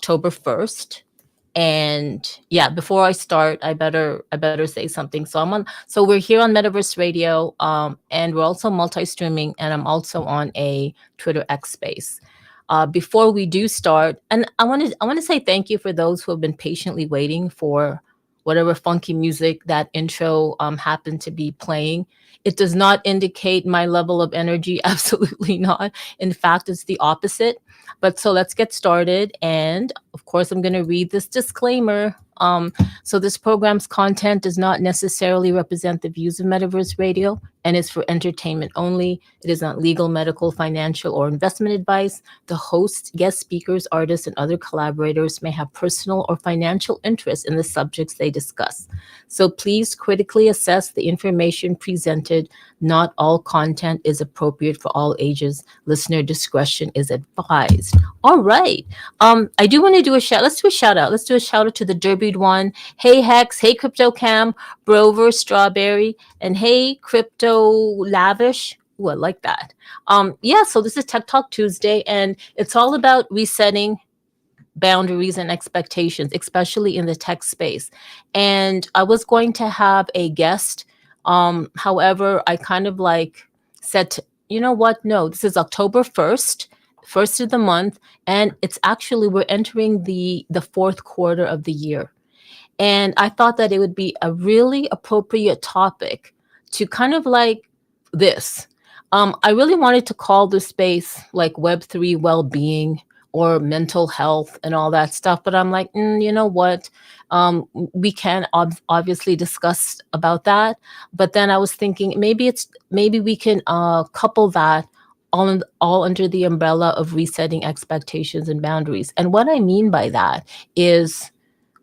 October 1st. And yeah, before I start, I better say something. So we're here on Metaverse Radio, and we're also multi-streaming, and I'm also on a Twitter X space. Before we do start, and I want to say thank you for those who have been patiently waiting for whatever funky music that intro happened to be playing. It does not indicate my level of energy, absolutely not. In fact, it's the opposite. But so let's get started. And of course, I'm going to read this disclaimer. So this program's content does not necessarily represent the views of Metaverse Radio and is for entertainment only. It is not legal, medical, financial, or investment advice. The hosts, guest speakers, artists, and other collaborators may have personal or financial interest in the subjects they discuss. So please critically assess the information presented. Not all content is appropriate for all ages. Listener discretion is advised. All right. I do want to do a shout. Let's do a shout out. Let's do a shout out to the Derbied one. Hey Hex. Hey Crypto Cam, Brover, Strawberry, and hey Crypto Lavish. Ooh, I like that. Yeah. So this is Tech Talk Tuesday, and it's all about resetting boundaries and expectations, especially in the tech space. And I was going to have a guest. However, I kind of like said, you know what? No, this is October 1st, first of the month, and it's actually we're entering the fourth quarter of the year. And I thought that it would be a really appropriate topic to kind of like this. I really wanted to call this space like Web3 well-being or mental health and all that stuff. But I'm like, you know what? We can obviously discuss about that. But then I was thinking maybe we can couple that all under the umbrella of resetting expectations and boundaries. And what I mean by that is,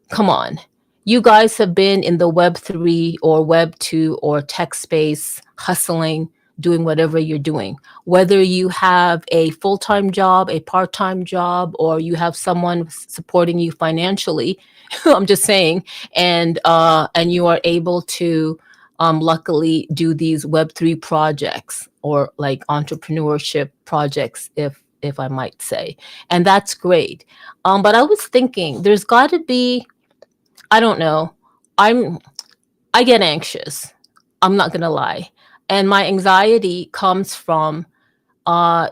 come on, you guys have been in the Web3 or Web2 or tech space hustling, doing whatever you're doing, whether you have a full-time job, a part-time job, or you have someone supporting you financially. I'm just saying, and you are able to luckily do these Web3 projects or like entrepreneurship projects, if I might say, and that's great. But I was thinking, there's got to be, I don't know, I get anxious. I'm not gonna lie. And my anxiety comes from I'm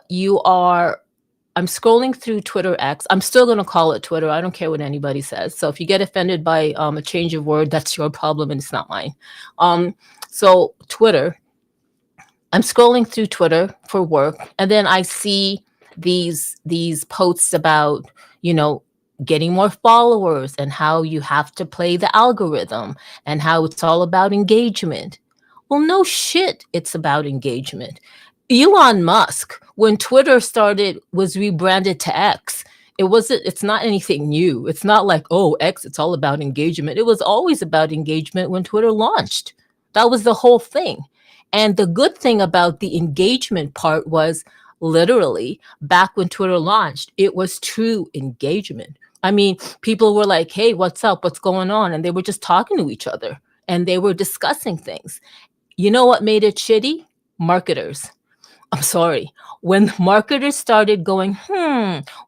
scrolling through Twitter X. I'm still going to call it Twitter. I don't care what anybody says. So if you get offended by a change of word, that's your problem and it's not mine. So Twitter, I'm scrolling through Twitter for work, and then I see these posts about, getting more followers and how you have to play the algorithm and how it's all about engagement. Well, no shit, it's about engagement. Elon Musk, when Twitter was rebranded to X, it's not anything new. It's not like, oh, X, it's all about engagement. It was always about engagement when Twitter launched. That was the whole thing. And the good thing about the engagement part was literally back when Twitter launched, it was true engagement. I mean, people were like, hey, what's up? What's going on? And they were just talking to each other and they were discussing things. You know what made it shitty? Marketers. I'm sorry. When marketers started going,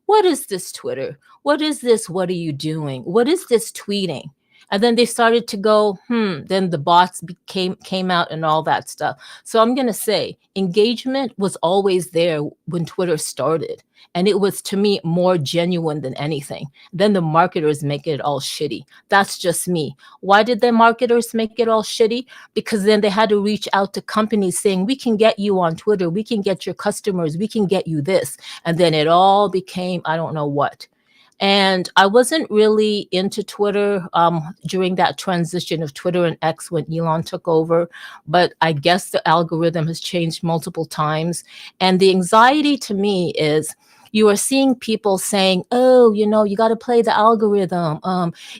what is this Twitter? What is this? What are you doing? What is this tweeting? And then they started to go, then the bots came out and all that stuff. So I'm going to say engagement was always there when Twitter started. And it was, to me, more genuine than anything. Then the marketers make it all shitty. That's just me. Why did the marketers make it all shitty? Because then they had to reach out to companies saying, we can get you on Twitter. We can get your customers. We can get you this. And then it all became, I don't know what. And I wasn't really into Twitter during that transition of Twitter and X when Elon took over. But I guess the algorithm has changed multiple times. And the anxiety to me is, you are seeing people saying, oh, you got to play the algorithm.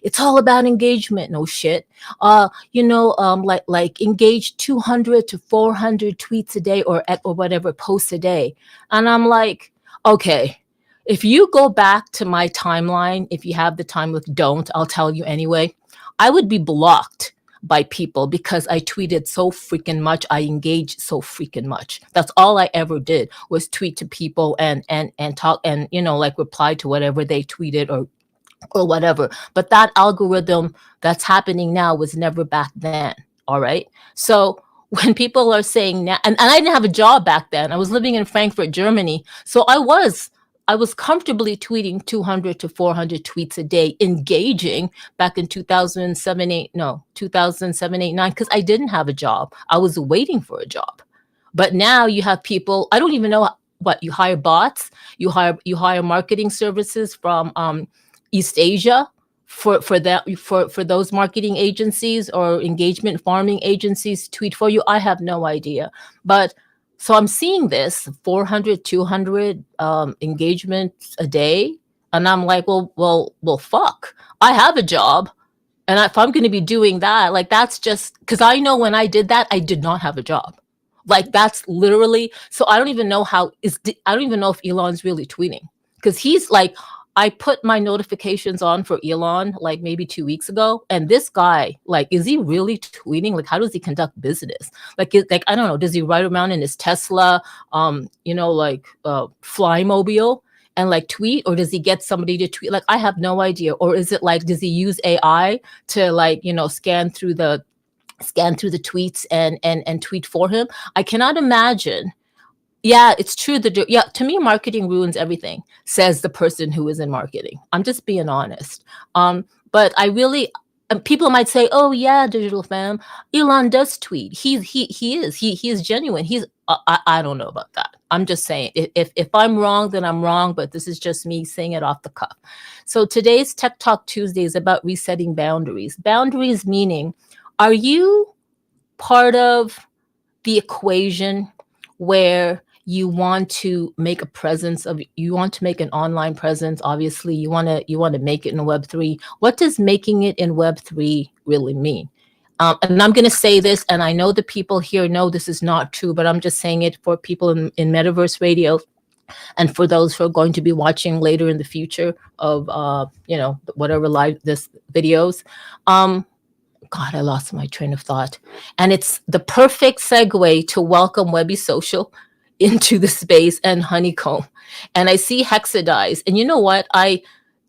It's all about engagement. No shit. Like engage 200 to 400 tweets a day or whatever posts a day. And I'm like, okay, if you go back to my timeline, if you have the time don't, I'll tell you anyway, I would be blocked by people because I tweeted so freaking much. I engaged so freaking much. That's all I ever did was tweet to people and talk and, like reply to whatever they tweeted or or whatever. But that algorithm that's happening now was never back then. All right. So when people are saying now, and I didn't have a job back then. I was living in Frankfurt, Germany. So I was comfortably tweeting 200 to 400 tweets a day, engaging back in 2007, 8, no, 2007, 8, 9, because I didn't have a job. I was waiting for a job. But now you have people, I don't even know what you hire bots, you hire marketing services from East Asia for those marketing agencies or engagement farming agencies to tweet for you. I have no idea. But so I'm seeing this 400, 200 engagements a day, and I'm like, well, fuck. I have a job, and if I'm going to be doing that, like that's just because I know when I did that, I did not have a job. Like that's literally. So I don't even know if Elon's really tweeting, because he's like, I put my notifications on for Elon like maybe 2 weeks ago, and this guy, like, is he really tweeting? Like, how does he conduct business? Like I don't know. Does he ride around in his Tesla, like Flymobile and like tweet, or does he get somebody to tweet? Like, I have no idea. Or is it like, does he use AI to like scan through the tweets and tweet for him? I cannot imagine. Yeah, it's true. Yeah, to me, marketing ruins everything, says the person who is in marketing. I'm just being honest. But I really, people might say, "Oh yeah, digital fam, Elon does tweet. He is genuine. I don't know about that. I'm just saying. If I'm wrong, then I'm wrong. But this is just me saying it off the cuff. So today's Tech Talk Tuesday is about resetting boundaries. Boundaries meaning, are you part of the equation where you want to make you want to make an online presence? Obviously you want to make it in Web3. What does making it in Web3 really mean? And I'm going to say this, and I know the people here know this is not true, but I'm just saying it for people in Metaverse Radio, and for those who are going to be watching later in the future of whatever live this videos. God, I lost my train of thought. And it's the perfect segue to welcome Webby Social into the space and Honeycomb. And I see Hexadize. And you know what?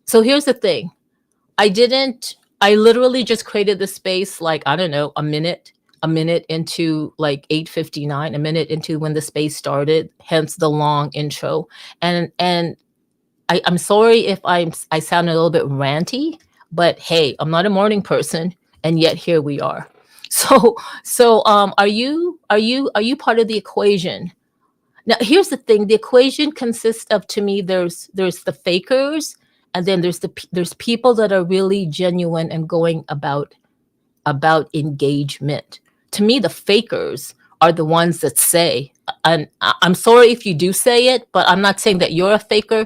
So here's the thing. I literally just created the space like, I don't know, a minute into like 8:59, a minute into when the space started, hence the long intro. And I'm sorry if I sound a little bit ranty, but hey, I'm not a morning person, and yet here we are. So are you part of the equation? Now here's the thing: the equation consists of, to me, there's the fakers, and then there's people that are really genuine and going about engagement. To me, the fakers are the ones that say, and I'm sorry if you do say it, but I'm not saying that you're a faker.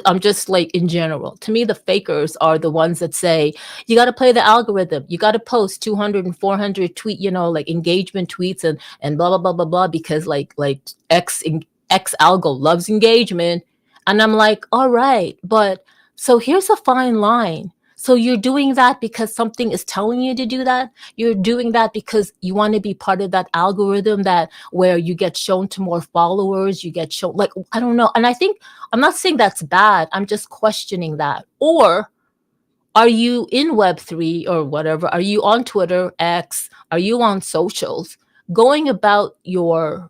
I'm just like, in general. To me, the fakers are the ones that say, you got to play the algorithm. You got to post 200 and 400 tweet, like engagement tweets and blah, blah, blah, blah, blah, because like X algo loves engagement. And I'm like, all right, but so here's a fine line. So you're doing that because something is telling you to do that. You're doing that because you want to be part of that algorithm where you get shown to more followers, you get shown, like, I don't know. And I think, I'm not saying that's bad. I'm just questioning that. Or are you in Web3 or whatever? Are you on Twitter, X? Are you on socials, going about your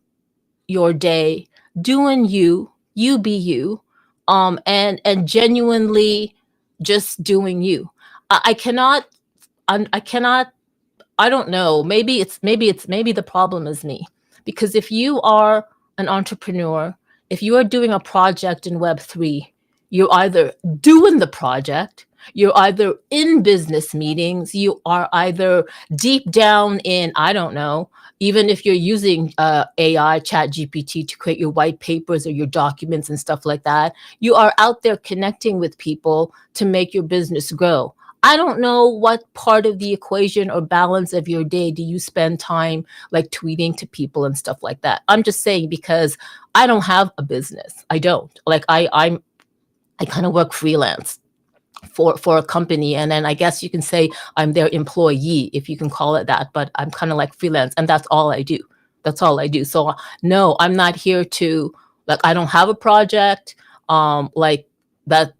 day, doing you be you, and genuinely just doing you? I cannot, I don't know. Maybe the problem is me, because if you are an entrepreneur, if you are doing a project in Web3, you're either doing the project, you're either in business meetings, you are either deep down in, I don't know, even if you're using AI, Chat GPT, to create your white papers or your documents and stuff like that, you are out there connecting with people to make your business grow. I don't know what part of the equation or balance of your day do you spend time like tweeting to people and stuff like that. I'm just saying, because I don't have a business. I don't. Like I kind of work freelance for a company, and then I guess you can say I'm their employee, if you can call it that, but I'm kind of like freelance, and that's all I do. So no, I'm not here to, like, I don't have a project like that.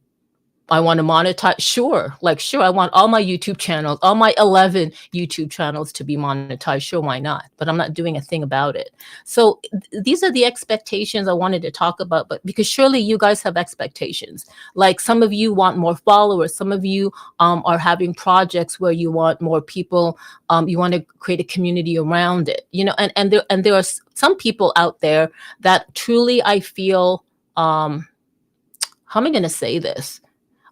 I want to monetize. Sure. Like, sure. I want all my YouTube channels, all my 11 YouTube channels to be monetized. Sure. Why not? But I'm not doing a thing about it. So these are the expectations I wanted to talk about, but because surely you guys have expectations. Like some of you want more followers. Some of you are having projects where you want more people. You want to create a community around it, you know, and there are some people out there that truly, I feel, how am I going to say this?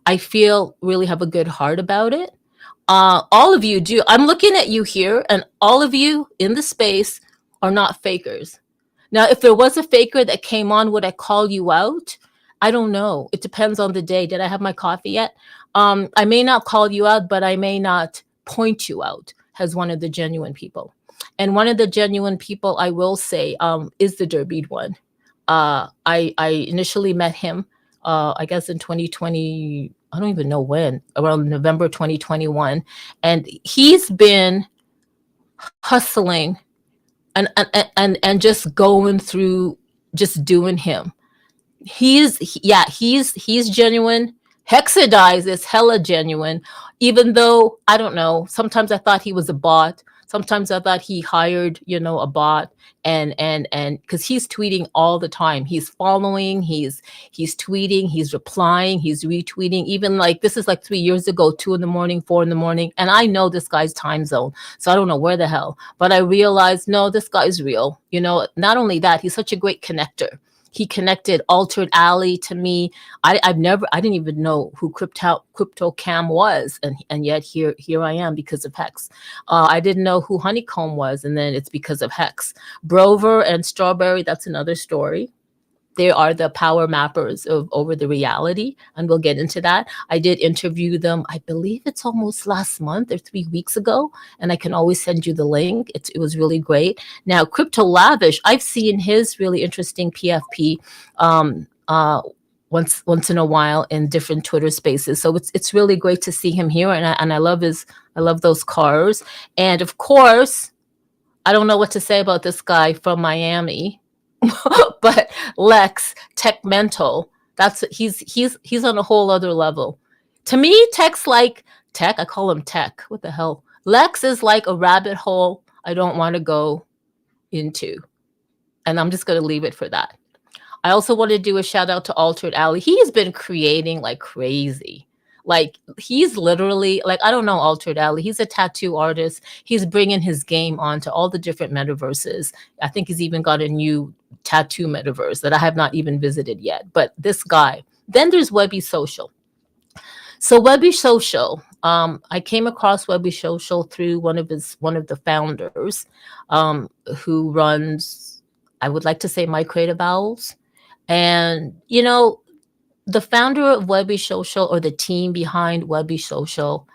I feel really have a good heart about it. All of you do. I'm looking at you here, and all of you in the space are not fakers. Now, if there was a faker that came on, would I call you out? I don't know. It depends on the day. Did I have my coffee yet? I may not call you out, but I may not point you out as one of the genuine people. And one of the genuine people, I will say, is the Derbeed one. I initially met him, I guess in 2020. I don't even know when, around November 2021. And he's been hustling and just going through, just doing him. He's genuine. Hexadize is hella genuine, even though I don't know. Sometimes I thought he was a bot. Sometimes I thought he hired, you know, a bot, and because he's tweeting all the time. He's following, he's tweeting, he's replying, he's retweeting. Even like this is like 3 years ago, 2 in the morning, 4 in the morning, and I know this guy's time zone, so I don't know where the hell. But I realized, no, this guy's real. You know, not only that, he's such a great connector. He connected Altered Alley to me. I didn't even know who Crypto Cam was, and yet here I am because of Hex. I didn't know who Honeycomb was, and then it's because of Hex. Brover and Strawberry, that's another story. They are the power mappers of Over the Reality, and we'll get into that. I did interview them, I believe it's almost last month or 3 weeks ago, and I can always send you the link. It was really great. Now, Crypto Lavish, I've seen his really interesting PFP once in a while in different Twitter spaces. So it's really great to see him here, and I love those cars. And of course, I don't know what to say about this guy from Miami. But Lex Tech Mental, that's he's on a whole other level. To me, Tech's like Tech. I call him Tech. What the hell? Lex is like a rabbit hole I don't want to go into, and I'm just going to leave it for that. I also want to do a shout out to Altered Alley. He has been creating like crazy. Like he's literally like, I don't know, Altered Alley. He's a tattoo artist. He's bringing his game onto all the different metaverses. I think he's even got a new tattoo metaverse that I have not even visited yet. But this guy. Then there's Webby Social. So Webby Social, I came across Webby Social through one of the founders, who runs, I would like to say, My Creative Owls. And you know, the founder of Webby Social, or the team behind Webby Social,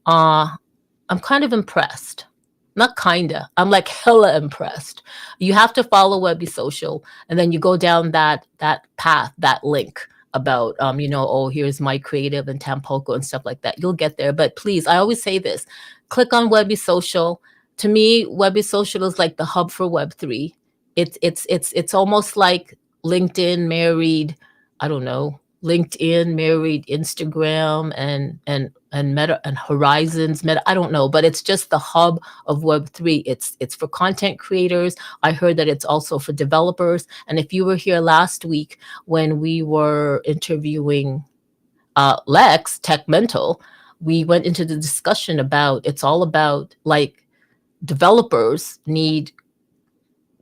I'm kind of impressed. Not kinda, I'm like hella impressed. You have to follow Webby Social, and then you go down that path, that link about, you know, oh, here's My Creative and Tampoco and stuff like that. You'll get there. But please, I always say this, click on Webby Social. To me, Webby Social is like the hub for Web3. It's almost like LinkedIn married, I don't know, LinkedIn married Instagram and Meta and Horizons Meta. I don't know, but it's just the hub of Web3. It's for content creators. I heard that it's also for developers. And if you were here last week when we were interviewing Lex Tech Mental, we went into the discussion about, it's all about like developers need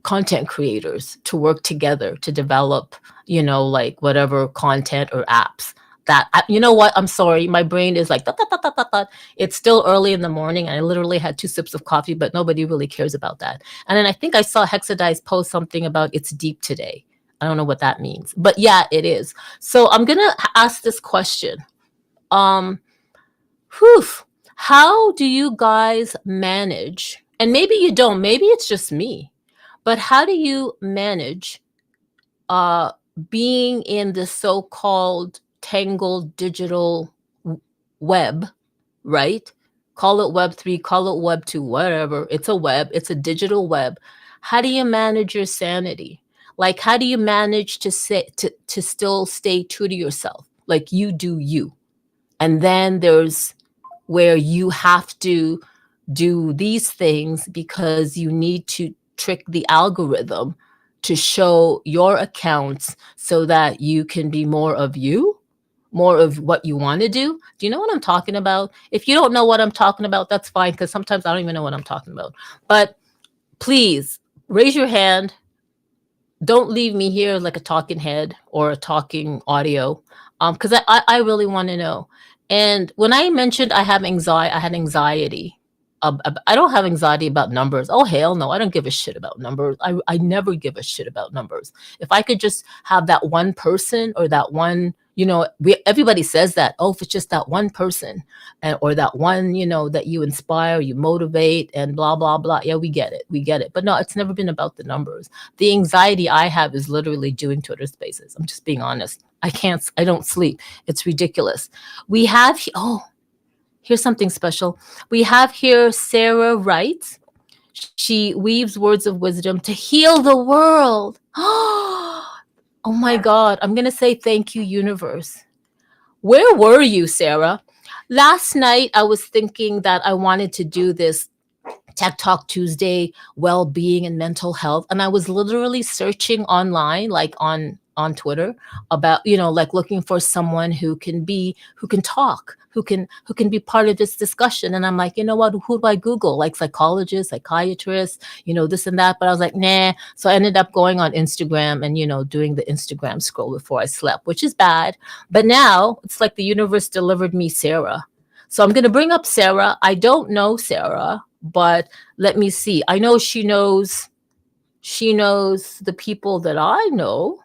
content creators to work together to develop, you know, like whatever content or apps that, you know what, I'm sorry, my brain is like, it's still early in the morning, and I literally had 2 sips of coffee, but nobody really cares about that. And then I think I saw Hexadize post something about it's deep today. I don't know what that means, but yeah, it is. So I'm going to ask this question. How do you guys manage? And maybe you don't, maybe it's just me. But how do you manage being in the so-called tangled digital web, right? Call it Web3, call it Web2, whatever. It's a web, it's a digital web. How do you manage your sanity? Like, how do you manage to still stay true to yourself? Like, you do you. And then there's where you have to do these things because you need to trick the algorithm to show your accounts so that you can be more of you, more of what you want to do. Do you know what I'm talking about? If you don't know what I'm talking about, that's fine, because sometimes I don't even know what I'm talking about. But please raise your hand. Don't leave me here like a talking head or a talking audio, because I really want to know. And when I mentioned I had anxiety. I don't have anxiety about numbers. Oh hell no, I don't give a shit about numbers. I never give a shit about numbers. If I could just have that one person or that one, everybody says that. Oh, if it's just that one person, and or that one, that you inspire, you motivate, and blah blah blah. Yeah, we get it. But no, it's never been about the numbers. The anxiety I have is literally doing Twitter Spaces. I'm just being honest. I don't sleep. It's ridiculous. We have, oh, here's something special. We have here Sarah Wright. She weaves words of wisdom to heal the world. Oh my God. I'm going to say thank you, universe. Where were you, Sarah? Last night, I was thinking that I wanted to do this Tech Talk Tuesday, well-being and mental health, and I was literally searching online, like on Twitter, about like looking for someone who can talk, who can be part of this discussion. And I'm like, you know what? Who do I Google? Like psychologists, psychiatrists, this and that. But I was like, nah. So I ended up going on Instagram and doing the Instagram scroll before I slept, which is bad. But now it's like the universe delivered me Sarah. So I'm going to bring up Sarah. I don't know Sarah, but let me see. I know she knows the people that I know.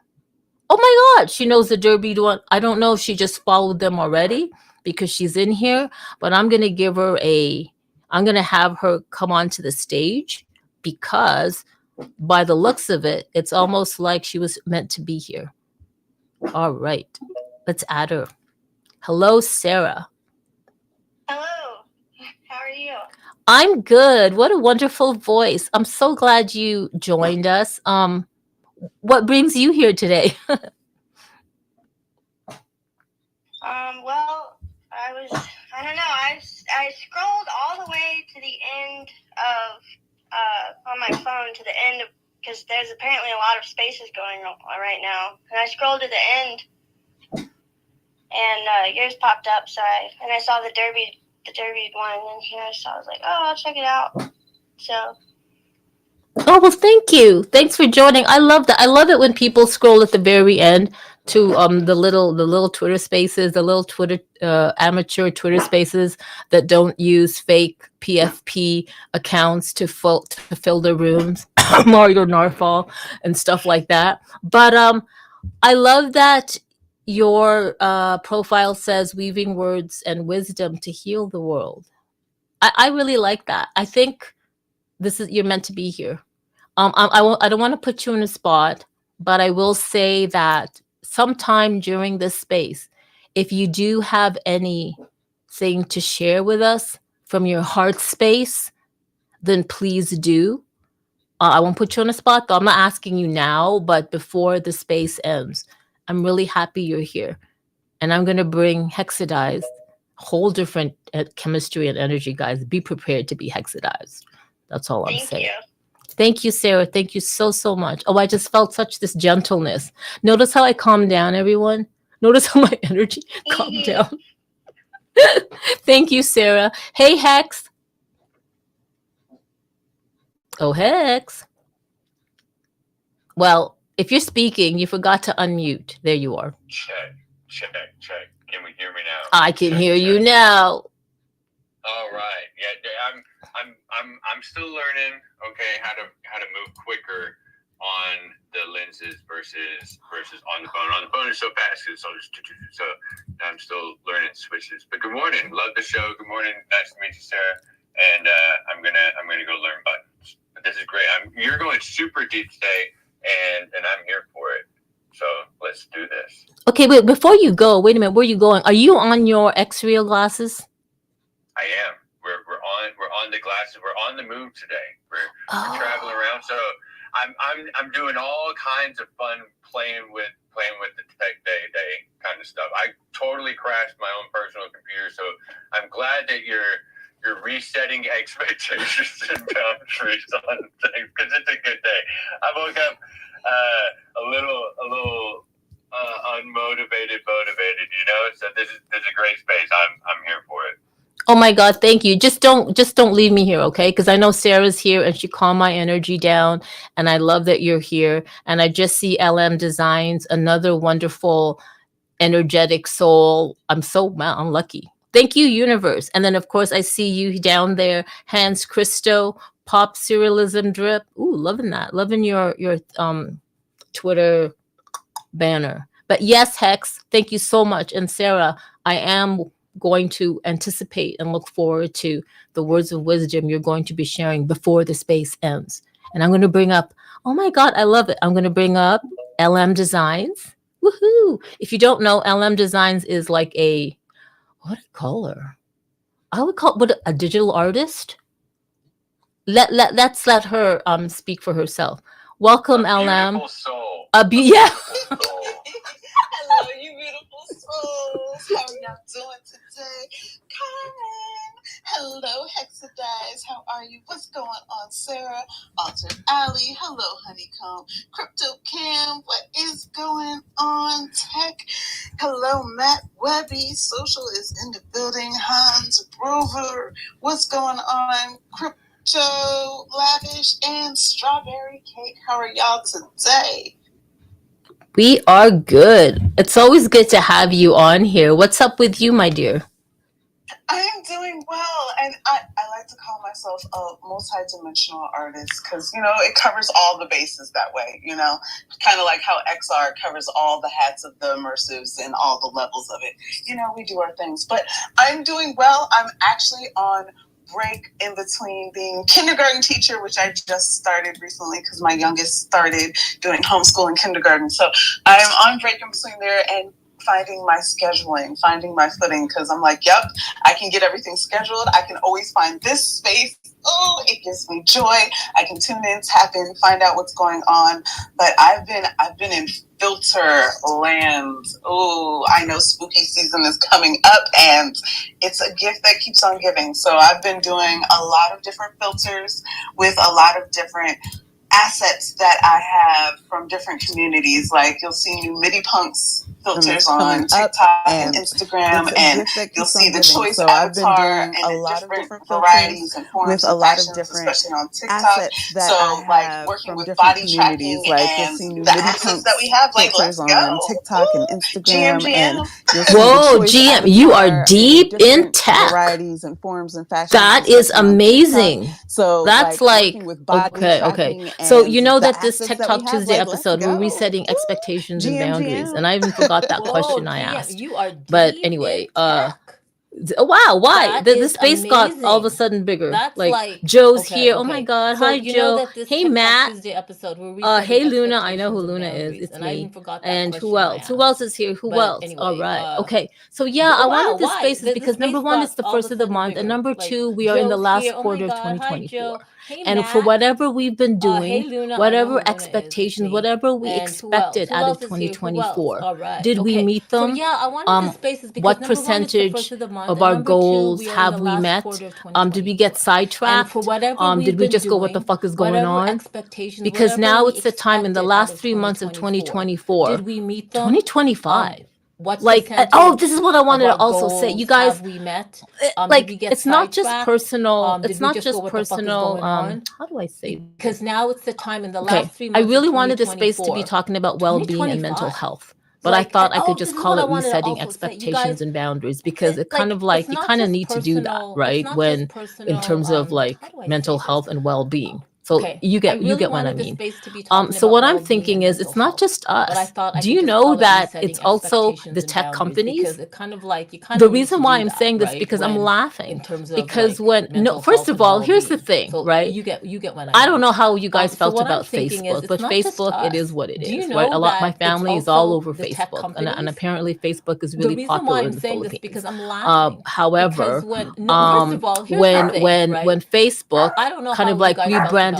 Oh my God, she knows the Derby one. I don't know if she just followed them already because she's in here, but I'm going to I'm going to have her come onto the stage because by the looks of it, it's almost like she was meant to be here. All right, let's add her. Hello, Sarah. Hello. How are you? I'm good. What a wonderful voice. I'm so glad you joined us. What brings you here today? Well, I don't know, I scrolled all the way to the end of, on my phone to the end of, because there's apparently a lot of spaces going on right now, and I scrolled to the end, and yours popped up, and I saw the Derby one, and so I was like, oh, I'll check it out. So. Oh, well, thank you. Thanks for joining. I love that. I love it when people scroll at the very end to the little Twitter spaces, the little Twitter amateur Twitter spaces that don't use fake PFP accounts to fill their rooms, Mario Narfall and stuff like that. But I love that your profile says weaving words and wisdom to heal the world. I really like that. I think you're meant to be here. I don't want to put you in a spot, but I will say that sometime during this space, if you do have anything to share with us from your heart space, then please do. I won't put you on a spot, though. I'm not asking you now, but before the space ends, I'm really happy you're here. And I'm going to bring hexadized, whole different chemistry and energy, guys. Be prepared to be hexadized. That's all I'm saying. You. Thank you, Sarah. Thank you so, so much. Oh, I just felt such this gentleness. Notice how I calmed down, everyone? Notice how my energy calmed down. Thank you, Sarah. Hey, Hex. Oh, Hex. Well, if you're speaking, you forgot to unmute. There you are. Check. Can we hear me now? I can hear you now. All right. Yeah, I'm still learning. Okay, how to move quicker on the lenses versus on the phone. On the phone is so fast. So I'm still learning switches. But good morning. Love the show. Good morning. Nice to meet you, Sarah. And I'm gonna go learn buttons. But this is great. You're going super deep today, and I'm here for it. So let's do this. Okay, wait. Before you go, wait a minute. Where are you going? Are you on your X-ray glasses? I am. We're on the glasses. We're on the move today. We're traveling around. So I'm doing all kinds of fun playing with the tech day kind of stuff. I totally crashed my own personal computer, so I'm glad that you're resetting expectations and boundaries on things, because it's a good day. I woke up a little unmotivated, motivated, So this is a great space. I'm here for it. Oh my God, thank you. Just don't leave me here, okay? Because I know Sarah's here and she calmed my energy down, and I love that you're here. And I just see LM Designs, another wonderful, energetic soul. I'm lucky. Thank you, universe. And then of course I see you down there, Hans Christo, Pop Serialism Drip. Ooh, loving that. Loving your Twitter banner. But yes, Hex, thank you so much. And Sarah, I am going to anticipate and look forward to the words of wisdom you're going to be sharing before the space ends. And I'm going to bring up, oh my God, I love it. I'm going to bring up LM Designs. Woohoo! If you don't know, LM Designs is like what do you call her? I would call a digital artist. Let's let her speak for herself. Welcome, LM. Beautiful soul. Yeah. Hello, you beautiful souls. How are y'all doing today? Carmen. Hello, Hexadize. How are you? What's going on, Sarah? Altered Alley. Hello, Honeycomb. Crypto Cam. What is going on, Tech? Hello, Matt Webby. Social is in the building. Hans Rover. What's going on, Crypto Lavish and Strawberry Cake? How are y'all today? We are good. It's always good to have you on here. What's up with you, my dear? I am doing well, and I like to call myself a multi-dimensional artist because, it covers all the bases that way, kind of like how XR covers all the hats of the immersives and all the levels of it. We do our things, but I'm doing well. I'm actually on break in between being kindergarten teacher, which I just started recently because my youngest started doing homeschool in kindergarten. So I'm on break in between there and finding my scheduling, finding my footing, because I'm like, yep, I can get everything scheduled. I can always find this space. Oh, it gives me joy. I can tune in, tap in, find out what's going on. But I've been in filter land. Oh, I know spooky season is coming up, and it's a gift that keeps on giving. So I've been doing a lot of different filters with a lot of different assets that I have from different communities. Like you'll see new MIDI punks filters on TikTok and Instagram, and you'll see the choice avatar and the different varieties and forms with a lot of different especially on TikTok. So like working with body tracking and the assets that we have, like let's go on TikTok and Instagram, and whoa, GM, you are deep in tech varieties and forms and fashions. That is amazing. So that's like with body okay. So you know that this Tech Talk Tuesday episode, we're resetting expectations and boundaries, and I even forgot that question I asked. You are but anyway, wow, why the space got all of a sudden bigger? That's like Joe's okay, here. okay. Oh my God, So hi you Joe. know that this Hey Tech Talk Matt. Tuesday episode, we're Hey Luna. I know who Luna is. It's and me. I even forgot that and question who I else? asked. Who else is here? Who But else? anyway, All right. Okay. So yeah, I wanted this spaces because number one, it's the first of the month, and number two, we are in the last quarter of 2024. Hey, and Matt. for whatever we've been doing, hey, Luna, whatever expectations, whatever we expected out of 2024, did we meet them? So yeah, I wanted this spaces because what number one, it's the percentage first of the month, of and our number two, goals we are in have the we last met? quarter of Did we get 2024. sidetracked? And for whatever did we we've just been go, what the doing, fuck is going whatever on? expectations, Because whatever now we it's the time in the expected last out 3 months of 2024. Did we meet them? 2025. What's like, the this is what I wanted to also say. You guys, have we met? like, did we get it's not just sidetracked? personal. Did It's we not just just go, what the fuck is personal. going on? How do I say? Because now it's the time in the Okay, last 3 I months. really of wanted the space to be 2024. talking about well-being and mental 2025. health. But Like, I thought I could this just is call what I it wanted to resetting also say. You expectations guys, and boundaries, because it kind of like it's you not kind of just need to do that, personal- right? it's not When just personal, in terms of how like do I mental say health this? and well-being. So Okay, you I get really you get what I wanted the mean. space to be talking So about what I'm well-being thinking and is mental it's not health. just us. But I thought I Do could you just know call it that resetting it's also expectations the and tech boundaries, companies? because it kind of like you kind The of need reason to why do I'm that, saying this right? because I'm When- laughing. in terms of because like, when mental first health of and all, here's the well-being. thing, So right? you get what I mean. don't know how you guys So felt what I'm about thinking is, Facebook, it's but not just Facebook, it us. is what it Do you is, know right? A lot, my that it's family is all also over the tech Facebook, and companies? apparently Facebook is The really reason why popular in I'm the saying this Philippines. because I'm laughing. However, Because first of all, here's the thing, right? when Facebook I don't know kind how of you like guys felt rebranded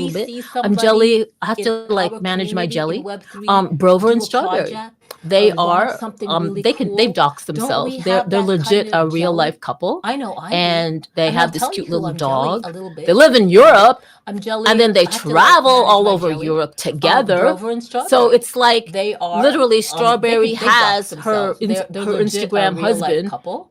little we bit. see I'm somebody jelly. I have in to like our manage my community in jelly. Web3 Brover do and a Strawberry. project They or launch are something really they've cool? doxed Don't themselves. we They're have that legit kind of a real jelly? life couple, I know I do. and they I mean, have I'll this tell you cute who little I'm jelly dog. a little They bit. live in Europe, I'm jelly. and then they I have to, like, travel manage all my over jelly. Europe together. Brover and So Strawberry. it's like They are literally they Strawberry dox has themselves. They're her legit a Instagram real life husband couple.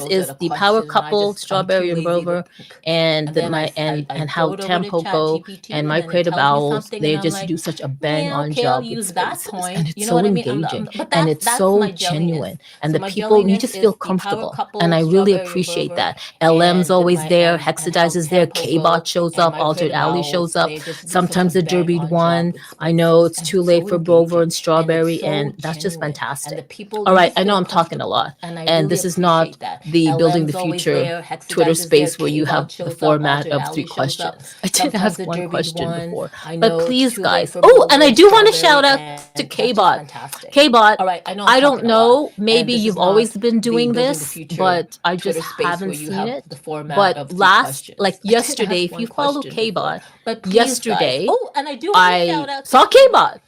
this those is are the the power questions, and couple, I'm Strawberry too and lazy Rover, to and and the, then my I and throw how it over to Tampopo ChatGPT, and and My then it Creative tells me Owls, something, they and I'm just like, do such a bang yeah, on okay, I'll job with use that spaces, and coin. it's You know so what I mean? engaging But and that's it's so my jelliness. genuine, and So the my people, you jelliness just is feel the power comfortable, couple, and I really Strawberry and appreciate Rover, that. LM's and always my there, and how Hexadize is there, K-Bot Tampopo shows and up, My Altered Creative Alley Owls, shows up, they just do such a sometimes the bang Derbied on job one. with I know spaces, it's and too it's late so for Rover engaging, and and it's Strawberry, so and that's just genuine, and the fantastic. people, All you right, just I know feel I'm talking a comfortable, lot, and I and really this is not appreciate that. the Building LM's the always Future there, Twitter Hexadize is there, space where you K-Bot have the shows up, format Altered of 3 Alley shows up. questions. I did Sometimes ask the one Derbied question one, before, I but know it's please, too late guys. for Oh, and Rover I and do want to shout Strawberry, out to and that's just K-Bot. fantastic. K-Bot, All right, I know I'm I don't talking a lot, know, and maybe this is you've always not been the doing Building the this, Future but I just Twitter space haven't where you seen have it. the format But of 3 last, like questions. I did yesterday, ask if you one follow question before, K-Bot, but please, guys. yesterday Oh, and I do want to I shout out to saw K-Bot. K-Bot.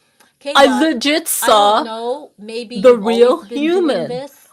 I K-Bot, legit I don't saw know, maybe the you've real always been doing human. this,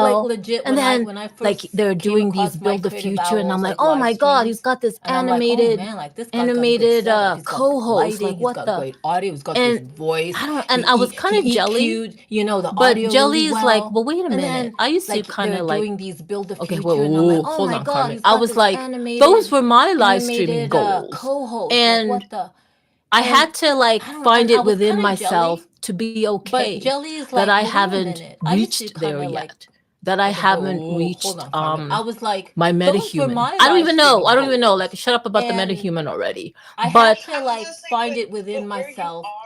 well. like legit And when I then, when I first like they're came doing these across Mike build the Creative future, and I'm Owl's, like, like oh live my god, he's streams, got this and I'm like, oh animated man, like this guy's got a good setup. He's got good co-host. lighting. Like, He's what got the? great audio. He's got this And voice. I don't. And I was kind of He jelly, EQ'd, you know, the but audio jelly really is like, well. well, wait a And minute. then I used to like kind they're of like, doing these build the okay, future, whoa, and I'm like, whoa, oh hold my on, god, Carmen. he's I got was this like, those animated were my live streaming animated goals, co-host. Like and what the? I And had to like I don't know. find And I it was within kind of jelly, myself to be but okay jelly is that like, I well, wait a haven't minute. I used to reached kind there of like, yet. That I okay, haven't whoa, hold reached on, Carmen. I was like, my those were metahuman. my I don't live even know. streaming I don't even know. goals. Like, shut up about the And metahuman already. I had But to like find it within where you myself. are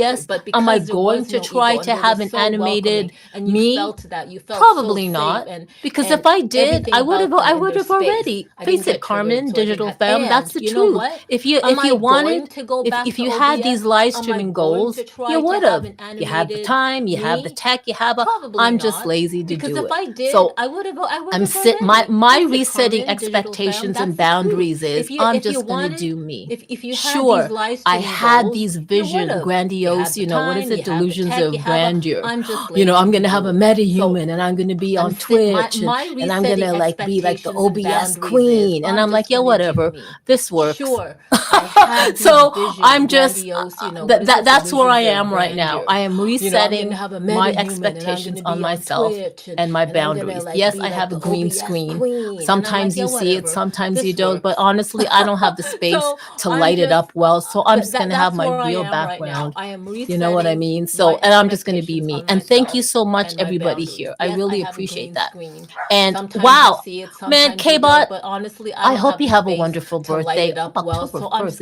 OBS? but Am I because there going was to no try ego and to they have were an so welcoming, animated and you me? felt that you felt Probably so not. safe, and Because and if I did, everything I would have. about them I in would their have space. already. I didn't Face it, get triggered, Carmen, so I didn't digital have. fam. That's And the you know truth. what? If you Am I going wanted, to go back if to you had these OBS? live Am I streaming going goals, to try you to would have have. an You have the animated time. You have the me? tech. You have a. Probably I'm just not. lazy to Because do if it. I did, So I would have. I would I'm have sit my already. Face it, resetting Carmen, digital fam. expectations That's and the truth. boundaries is I'm If you just gonna wanted, do me. if you had Sure, these live I streaming had goals, these you would vision, have. You grandiose, had the you know, what is time, it? you had the Delusions tech, you of have a. grandeur. I'm just You know, lazy I'm to gonna have do a it. metahuman and I'm gonna be on Twitch My and I'm resetting gonna like be like the expectations and OBS boundaries is queen. And I'm I'm like, just yeah, gonna do whatever. me. This works. Sure, I had these So visions, I'm just grandiose, you know, what is it? that's where I Delusions of am right now. grandeur. I am You know, I'm resetting gonna have a my metahuman and I'm expectations gonna on be on myself Twitch and my and I'm gonna boundaries. like Yes, be I like have a the green OBS screen. queen. And I'm Sometimes like, yeah, you see it, whatever. sometimes you This don't. But works. honestly, I don't have the space So to I'm light it just up well. So I'm just gonna have that's my where I real am right now. background. I am You know what I resetting mean? my So, and I'm just gonna be expectations me. on And thank you myself so much, and my everybody boundaries. here. I Yes, I really have a appreciate green that. screen. And Sometimes wow, you see it, man, sometimes you don't. K-Bot, But honestly, I I don't hope have you the have a space wonderful to light birthday. it up well. October So I'm 1st. just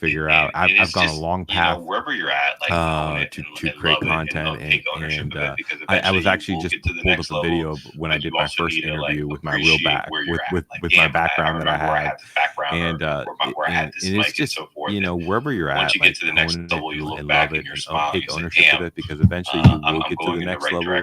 figure out. I've gone a long path wherever you're at, like to create content, and I was actually just pulled up a video of when I did my first interview with my real back with my background that I had, and it's just wherever you're at, once you get to the next level, you look back and you're smiling, take ownership of it, because eventually you will get to the next level.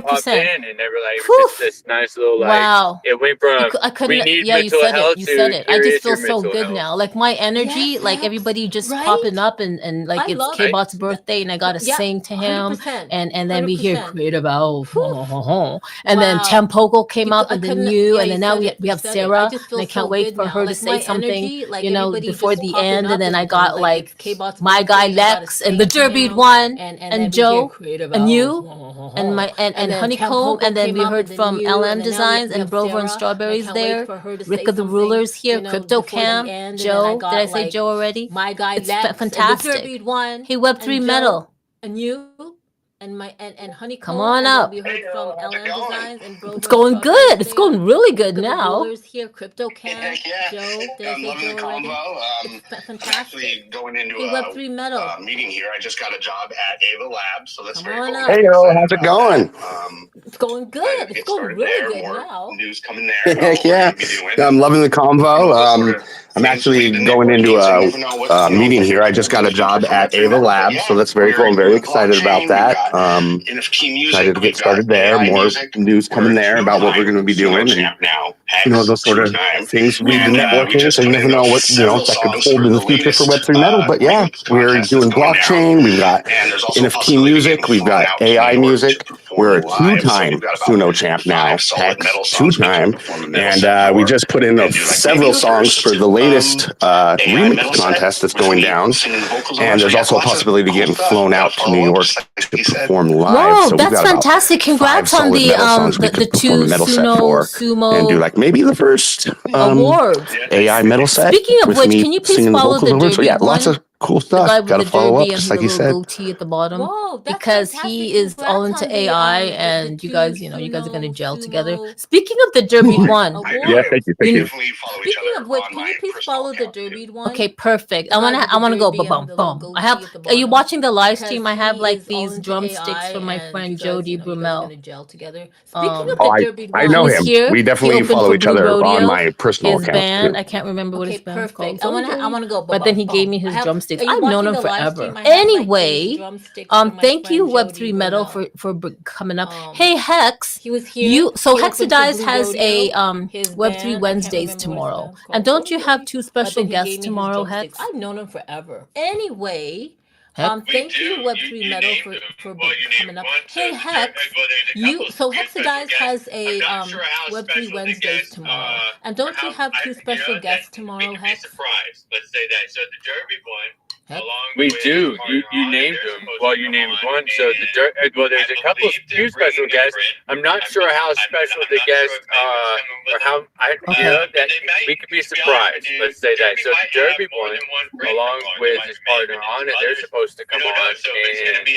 popped 100%. in, and they were like, Whew. it's this nice little like. Wow. It went from I couldn't. we need Yeah, you mental said health it. You to said it. I here just is feel your so mental good health. now. Like my energy, Yes, like Lex, everybody just right? popping up, and like I it's love K-Bot's it. birthday, and I gotta Yeah, sing to him, 100%. and then we hear 100%. Creative Owl, Whew. and then Wow. Tempogo came You up, I and then couldn't. you, Yeah, and you then now said it. we You have said it. I Sarah, just and feel I can't so wait good for now. her to Like say my something, energy, like you know, everybody before just the popping end, up, and then I and got like like it's K-Bot's my guy birthday, and I gotta Lex and sing the to Derbeed him, one and and then we hear Joe Creative and Owl, you and my and then Honeycomb, Tempogo and then came we up, heard and then from you, LM and then now Designs we and have Brover and Sarah, and I Strawberries can't wait there. for her to Rick say of the something, Rulers here, you know, Crypto before the Cam, end, and then I Joe. Did got I say like Joe already? my guy It's Lex and the fantastic. Derbeed one Hey, Web3 and Joe Metal. and you. and Honeycomb. Come on and up. We heard from how's it LM going? Designs and Grover. It's going good. It's going really good Look at the now. rulers here. Crypto Cat. Yeah. Joe. Did I I'm say loving Joe the already? convo. It's I'm fantastic. actually going into Hey, Web3 Metal. a meeting here. I just got a job at Ava Labs, so that's Come very on cool. up. Hey, yo, how's it going? It's going Kind good. of It's get going started really there. good More now. news coming there. about what Yeah, we're gonna be doing. I'm loving the convo. I'm actually going into a meeting here. I just got a job at Ava Labs, so that's very cool. I'm very excited about that. NFT music. Excited to get started there. More news coming there about what we're going to be doing, and those sort of things. We've been networking, so you never know what that could hold in the future for Web3 Metal. But yeah, we're doing blockchain. We've got NFT music. We've got AI music. We're a 2-time Suno champ now, Hex 2-time, and we just put in several songs for the latest remix contest that's going down. And there's also a possibility of getting flown out to New York to perform live. Whoa, So we've that's got about fantastic! 5 Congrats on solid the metal songs we the could perform two a metal set for, and do sumo like maybe the first awards. AI metal set. Speaking of with which, me can you please singing follow vocals the over it. So Derby yeah, lots one? of cool The guy stuff. with Got the to follow derby up, and just the like you little said. goatee at the bottom. Whoa, that's Because fantastic. he is all Congrats into on the, AI, the and you two guys, you guys are going to Suno gel together. Sumo Speaking of the Derby one, awards. Yeah, thank you, thank you. Speaking of which, can you please follow the Derby one? okay, perfect. The I guy want with to, I the want to go derby and bum the bum. little I have. goatee at the Are you bottom. watching the live Because stream? I have he like is all these into drumsticks AI, from my and friend you guys, Jody you guys are Brumel. gonna gel together. Speaking of Oh, the Derby I one, know He was him. here. We He definitely opened follow for each Blue other on Rodeo. my personal His accounts band, too. I can't remember what okay, his band's called. perfect. So I wanna go. but then he gave me his drumsticks. Are you I've known watching him the live forever. stream? I have like these Anyway, drumsticks from my thank you friend Web3 Jody Metal Brumel. for coming up. Hey Hex, He was here. you so He opened for Hexidize Blue has a Rodeo. His Web3 band, I can't Wednesdays remember what his tomorrow. band's And called. don't you have two But special then he guests gave me his tomorrow, drumsticks. Hex? I've known him forever. Anyway, Hex? thank you Web3 Metal for coming up. Hey Hex, so Hexidize has a Web3 Wednesdays tomorrow. And don't you have two special guests tomorrow, Hex? Surprise. Let's say that. So the Derby one. Hex? We do. You named them. Well, you named one. So there's a couple of few special guests. I'm not sure how special the guests or how that we could be surprised. Let's say that. So the Derby one, along with his partner on it, they're supposed to come on, and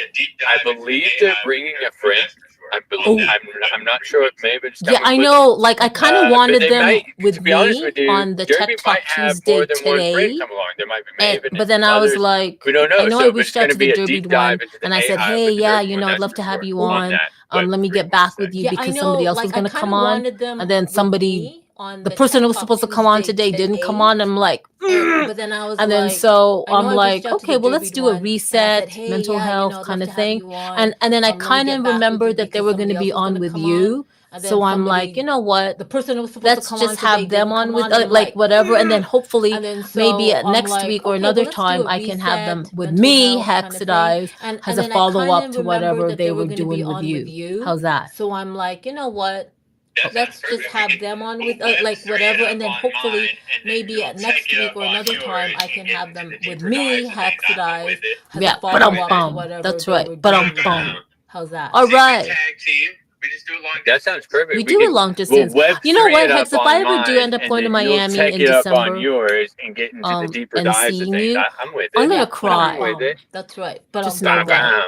I believe they're bringing a friend. I'm not sure if maybe it's Yeah, I know. Like I kind of wanted them with me you, on the Derby Tech Talk might have Tuesday more than one friend today. come along. There might be And, Maven but then I was others. like, We don't know. I know So I it's reached going out to to be the a Derby deep dive one, into the and I said, AI hey, with the yeah, Derby one, I'd that's love for to have sure. you On on. that Let me get back with you Yeah, I because know. somebody else was Like I gonna kind come of on, wanted them and then with somebody, me on the the person Tech who was Talk supposed to come on Tuesday today didn't come on. I'm like, But then I was and then like, so I know I'm I like, reached out to okay, the well, let's Derby do a one, and I reset, said, hey, mental yeah, health I'd kind love of to have thing. you on. And then I Let me kind get of back with remembered you that they because were going to somebody be else was on gonna with come you. on. And then So I'm like, you somebody, know what? the person who was supposed Let's to come on just today have them didn't on come with on. And I'm like like, whatever, and then hopefully and then maybe so I'm next like, week or okay, well, another let's do time a I can have them reset, with mental me. health kind of thing. Hexidize And has then a I follow kind up of to remembered whatever that they they were were going to be doing with on with you. you. How's that? So I'm like, you know what? That Let's sounds just perfect. have We them can on move with like Web3 whatever, up and then on hopefully mine, and then maybe you'll at next take it week up or on another yours time I and can get have into them the with deeper me, dives of it. I'm Hexidize, with it. as Yeah, a follow up to bum. whatever That's they right. were But doing with bum. you. How's that? All See, we right. tag team. We just do a long That sounds perfect. We do a long distance. We'll You know Web3 what, it Hex? up If I on ever do mine, end up and going to then you'll Miami take in it up on December, yours and get into the deeper and dives of seeing things. you, I'm with I'm it. gonna I'm cry. with it. That's right. But Just I'm know that.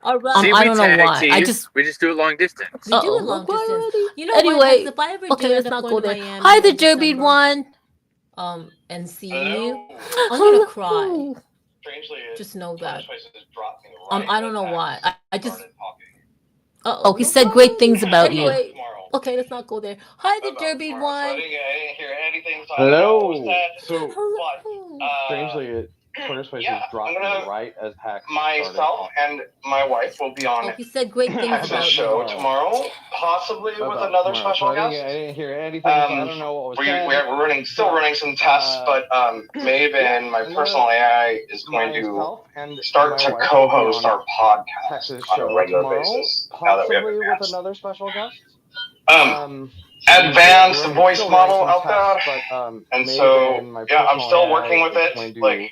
all right. See, I we don't know tag why. team. We just do a long distance. We do a long Look, why distance. already? You know what, Anyway, Hex? If I ever okay, do let's end up not going go to there. Miami Hi, the in Derby December, one. and seeing Hello. you, I'm gonna cry. Hello. Strangely, Just know that. Twice is dropping right I don't know as why. Max I just. started talking. Oh, he said great things about you. Anyway, okay, let's not go there. Hi, the About Derby tomorrow, so I one. didn't hear anything. So I don't know what was Hello. said, So but strangely, Twitter Spaces yeah, dropped I'm gonna right as Hack myself and my wife will be on Oh, he said great things Hex's about show you. tomorrow, possibly with about another tomorrow. special So I guest. didn't hear anything. So I don't know what was said. We're still running some tests, but Maven, my personal AI, is going to start to co-host our podcast Hex's on a show regular tomorrow, basis. Now that we have possibly with advanced. another special guest. Advanced voice still model running out some there, tests, but and so my yeah, I'm personal still AI working with is going it. to Like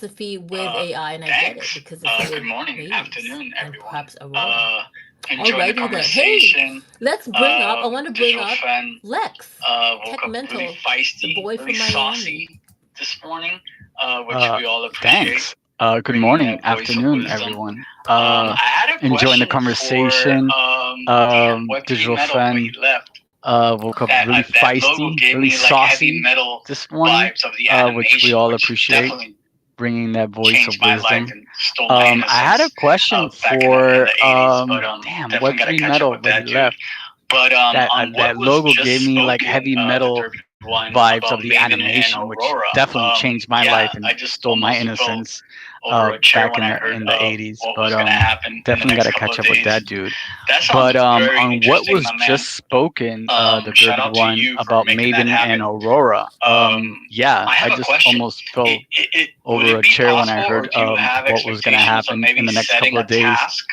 philosophy with AI, and I get it because it's Good morning, afternoon, and everyone. perhaps a role. Enjoy the Alrighty then. Hey, conversation. let's bring up. I want to bring Digital up fan Lex, woke Tech up Mental, really feisty, the boy really from Miami. saucy this morning, which we all appreciate. Thanks. Good morning, afternoon, everyone. Enjoying the conversation. Digital Fen woke up really feisty, really saucy this morning, which we all appreciate, bringing that voice of wisdom. I had a question for damn, Web3 Metal when he left. That logo gave me like heavy metal vibes of the animation, which definitely changed my life and stole my innocence back in the 80s. But definitely got to catch up with that dude. But on what was just spoken, the good one about Maven and Aurora, yeah, I just almost fell over a chair when I heard what was going to happen in the next couple of days.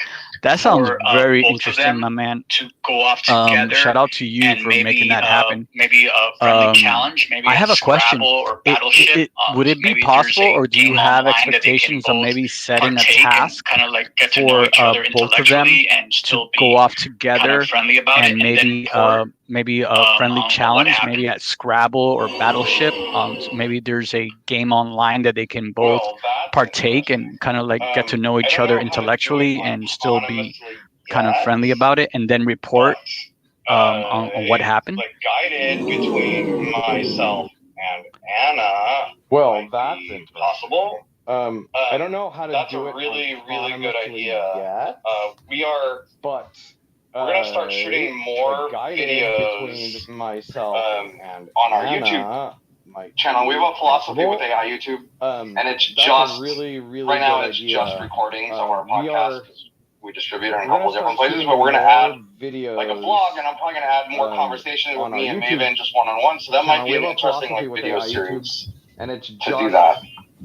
That sounds very interesting, my man. Shout out to you for making that happen. Maybe a friendly challenge. Maybe I have a question. Would it be possible, or do you have expectations of maybe setting a task for both of them to go off together and maybe a friendly challenge, maybe at Scrabble or Battleship? So maybe there's a game online that they can both partake and kind of like get to know each other intellectually and still be kind of friendly about it, and then report on what happened. Like guided between myself and Anna. Well, that's possible. I don't know how to do it. That's a really good idea. We are, but we're gonna start shooting more videos between myself and on our Anna, YouTube channel. We have a philosophy with AI YouTube, and it's just really right now. It's just recordings of our podcast. We distribute it in a couple different places, but we're gonna add videos like a vlog, and I'm probably gonna add more conversations with me and Maven just one-on-one. So that might be an interesting like video series and it's to do that.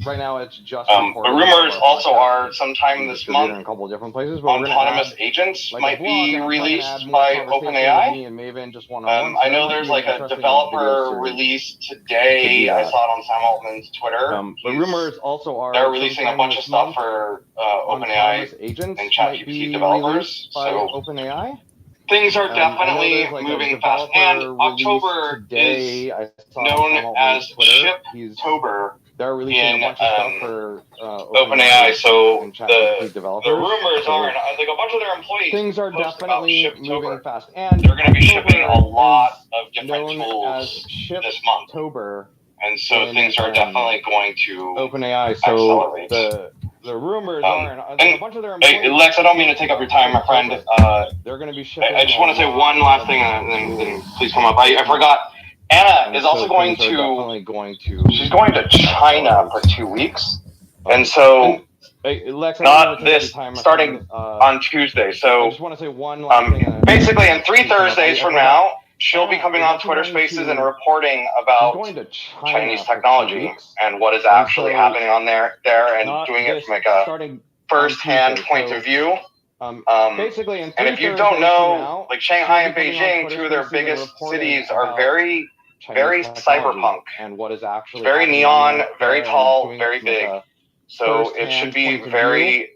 Right now, it's just. But rumors also are sometime this month. In a couple different places, but autonomous agents might be released by OpenAI. And Maven just I know there's like a developer release today. I saw it on Sam Altman's Twitter. But rumors also are they're releasing a bunch of stuff for OpenAI agents and ChatGPT developers. So OpenAI. Things are definitely moving fast. And October is known as Shiptober. They're releasing a bunch of stuff for OpenAI. So the rumors are, and like a bunch of their employees, things are definitely moving fast, and they're going to be shipping a lot of different tools this month. And so things are definitely going to OpenAI. So the rumors are, and a bunch of their employees. Hey, Lex, I don't mean to take up your time, my friend. They're going to be shipping. I just want to say one last thing, and then please come up. I forgot. Anna is also going to. She's going to China for 2 weeks, and so not this starting on Tuesday. So I just want to say one last thing. Basically, in 3 Thursdays from now, she'll be coming on Twitter Spaces and reporting about Chinese technology and what is actually happening on there, and doing it from like a first-hand point of view. Basically, and if you don't know, like Shanghai and Beijing, two of their biggest cities, are very cyberpunk, and what is actually very neon, very tall, very big. So it should be very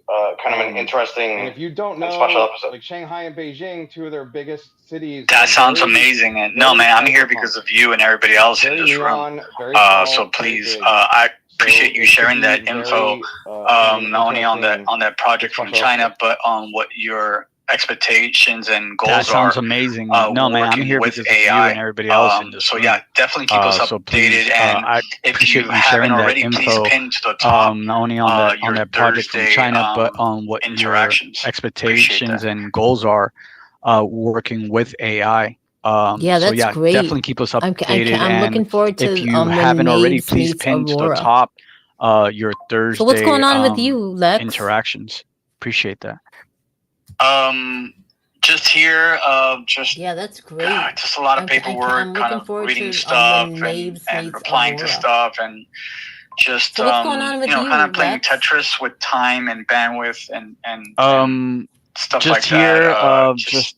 kind of an interesting and if you don't know, special episode. Like Shanghai and Beijing, two of their biggest cities. That sounds amazing. And no, man, I'm here because of you and everybody else in this room. So please, I appreciate you sharing that info, not only on that project from China, but on what your expectations and goals are. That sounds amazing. No, man, I'm here because of you and everybody else in this room. So yeah, definitely keep us updated. And I appreciate you sharing that info, not only on that project from China, but on what your expectations and goals are working with AI. Yeah, that's great. Definitely keep us updated. I'm looking forward to if you haven't already, please pin to the top your Thursday. So what's going on with you, Lex? Interactions. Appreciate that. Just here, yeah, that's great. Just a lot of paperwork, kind of reading stuff and replying to stuff, and just so what's going on with you, kind of playing Tetris with time and bandwidth and stuff just like here, that. Just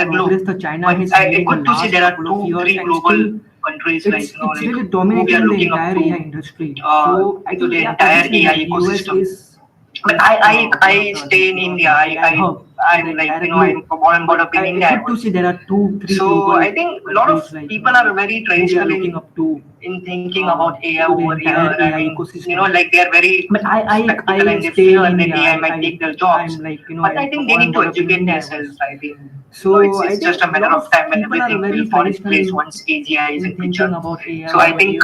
entire globe. But I good to see there are 2-3 global countries like who we are looking up to the entire AI ecosystem. But I stay in India. I'm like I'm born and brought up in India. Good to see there are 2-3. So I think a lot of people are very traditional in thinking about AI over here. I mean, like they are very skeptical and they fear that AI might take their jobs. But I think they need to educate themselves. I think it's just a matter of time when everything will fall into place once AGI is in picture. So I think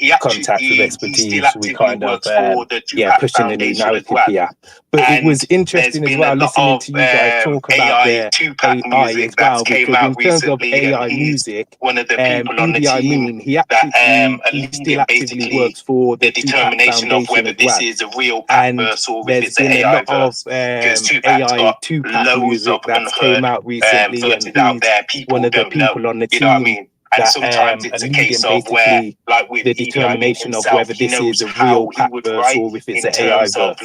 contacts with expertise, we kind of pushing the new narrative here. But it was interesting as well listening to you guys talk about the AI as well, because in terms of AI music, Idi Amin, he still actively works for the determination of whether this is a real and there's been a lot of AI Tupac music that came out recently, and he's one of the people on the team. And sometimes it's a case of where, like with the determination of whether this is a real Pac verse or if it's an AI verse.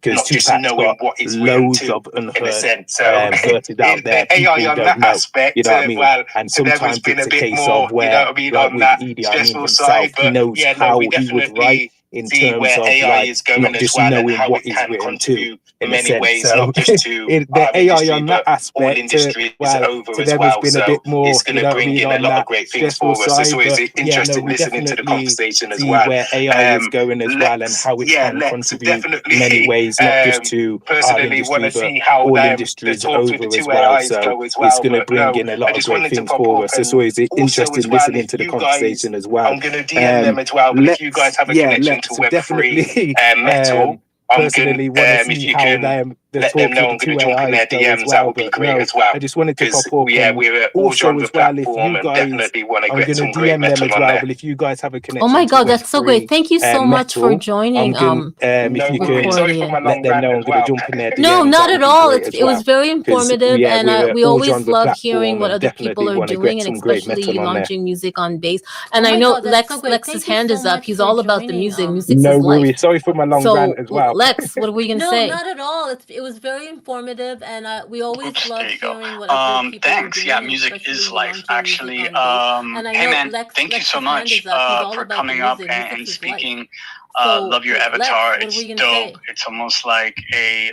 Because Tupac's got loads of unheard verses out there. People don't know, you know what I mean? And sometimes it's a case of where, like with Idi Amin himself, he knows how he would write in terms of like not just knowing what is written too, in a sense. So the AI on that aspect, well, to them has been a bit more, you know what I mean, on that stressful side. But yeah, no, we definitely see where AI is going as well, and how it can contribute in many ways, not just to our industry, but all industries over as well. So it's going to bring in a lot of great things for us. It's always interesting listening to the conversation as well. I'm going to DM them as well. But if you guys have a connection to Web3 Metal, personally want to see how let them know I'm going to jump in their DMs. That would be great as well. I just wanted to pop up. Yeah, we're all on the platform and definitely want to get some great metal on there. But if you guys have a connection, oh my God, that's so great! Thank you so much for joining. If you could let them know, I'm going to jump in their DMs. No, not at all. It was very informative, and we always love hearing what other people are doing, and especially launching music on bass. And I know Lex's hand is up. He's all about the music. Music is life. No worries. Sorry for my long rant as well. Lex, what are we going to say? No, not at all. It was very informative, and we always love hearing what other people thanks. are doing. Yeah, music is life, actually. Hey, man, thank you so much for coming up and speaking. Love your avatar. It's dope. It's almost like a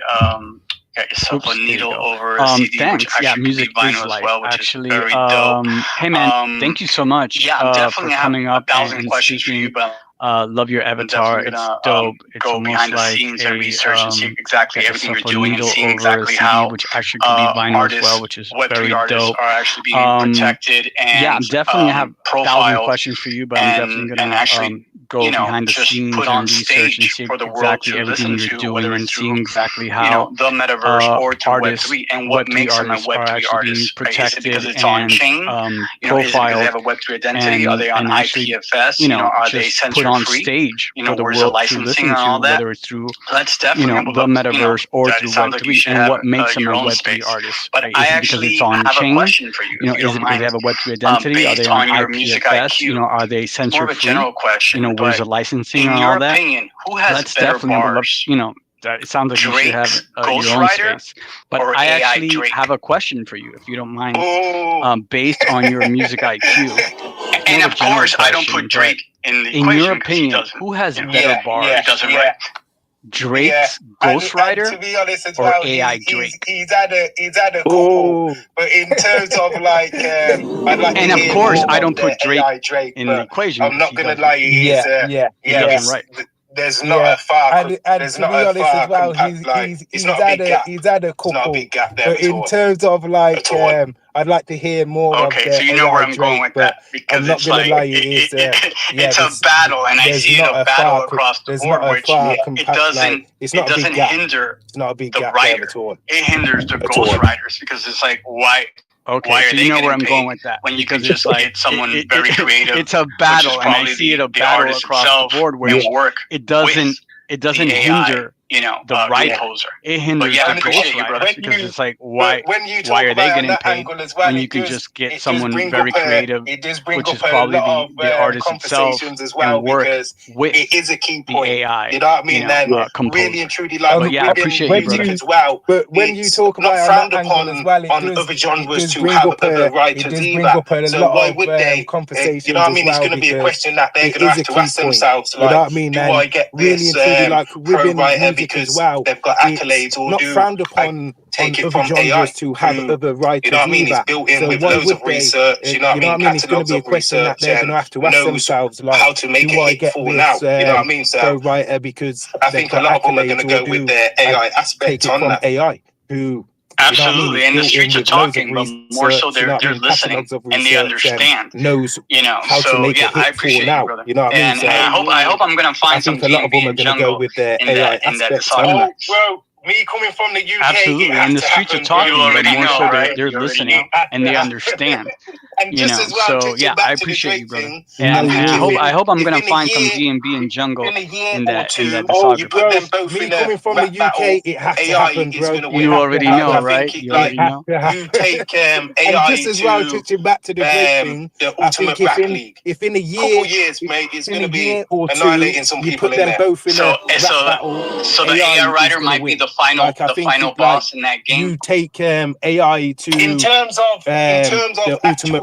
got yourself a needle over a CD, thanks. which actually music could be is vinyl life, as well, which actually. is very dope. Hey man, thank you so much definitely for coming up a thousand and questions speaking. for you, but Love your avatar. It's dope. It's go almost behind the like scenes and research and see exactly everything you're doing and see over exactly CD, how which actually could be vinyl as well, which is very Web3 artists dope. are actually being protected and yeah, definitely have 1,000 profiled questions for you, but I'm definitely gonna actually go behind the scenes put on and research and stage see for the world exactly to everything listen you're to, doing whether and it's seeing through exactly how the metaverse or through artists, Web3 and what Web3 makes them a artists are Web3 actually being artist. Is it protected because it's on chain? and Is it because profiled they have a Web3 identity? Are they on and actually, IPFS? Are they just censor put on free? stage for the where's the world to licensing listen and to, all that? whether it's through Let's definitely have a the look, metaverse or that through sounds like you Web3, should and have what makes them your a own Web3 space. artist. But Right? I Is it because actually it's on have chain? a question for you. If you Is it don't because they mind. have a Web3 identity? Are Based they on on your music IPFS? IQ, Are they it's censor more of a free? general question. Where's the but licensing in and your all that? opinion, who has Let's better definitely have a look. bars? It sounds like you should have Drake's your own Ghostwriter space. But or I AI actually Drake? have a question for you, if you don't mind. Oh. Based on your music IQ. And of course, I don't put Drake in the equation. In your opinion, who has better bars? He doesn't write. Drake's Ghostwriter to be honest as or well, AI Drake? he's had a couple, but in terms of like, I'd like and to of hear course, more I don't of put the Drake AI Drake in the equation. I'm not gonna lie, he doesn't write. There's not a far. And to be honest as well, he's had a couple. Not a big gap there But in all. terms of like, I'd like to hear more of the Okay, so you know AI where I'm going Drake, with but that because I'm not it's gonna like lie, it is. it's a battle, and I see it a battle across the board, which it doesn't hinder it's not a big the gap writer. there at all. It hinders the ghostwriters because it's like why. Okay, Why are so they you know where I'm getting going paid with that. when you Because can just it's like get someone very creative? It's a battle, and I see it a battle across the board where it doesn't hinder the writer. It hinders the ghostwriters because it's like why are they getting paid when you can just get someone very creative, which is probably the artist itself, and work with it is a key point. the AI. You know what I mean? Composer. Really and truly like But yeah, I appreciate you, brother. as well. But when you talk about not that frowned angle upon as well, on other genres to have other writers either. So why would they? Conversations You know what I mean? as It's well, going to be a because question that they're it going to is have a to ask key point. themselves. You know Like, what I mean? do And I get really this and truly, like pro within writer music because as well, they've got accolades, or not do frowned upon take it other from genres AI to have other writers you know what I mean? either. It's built in So with why loads would of they? research. You know what I mean? It's going to be a Catalogs of question that they're going to have to ask knows themselves, like, how to make do a I hit get for this now? You know what I mean? So pro writer because I think a lot of them are going to go with their AI aspect take it on from that. AI who. Absolutely, and the streets are talking, but more so they're listening and they understand. Knows how to make a hit I appreciate now. you, brother. You know what I mean? And I hope I'm gonna find some DMB and jungle with their in AI that aspect. Bro, me coming from the UK, Absolutely, and the streets are talking, but more so they're listening and they understand. And just as well, so yeah, I appreciate you, brother. And I hope I'm gonna find some DMB and jungle in that discography. Me coming from the UK, it has to happen, bro. You already know, right? You already know. You take AI and just as well, touching back to the Drake thing, the I think if in a year, couple years, mate, it's going to be annihilating some people in there. Both in so the AI writer might be the final boss in that game. You take AI to in terms of the ultimate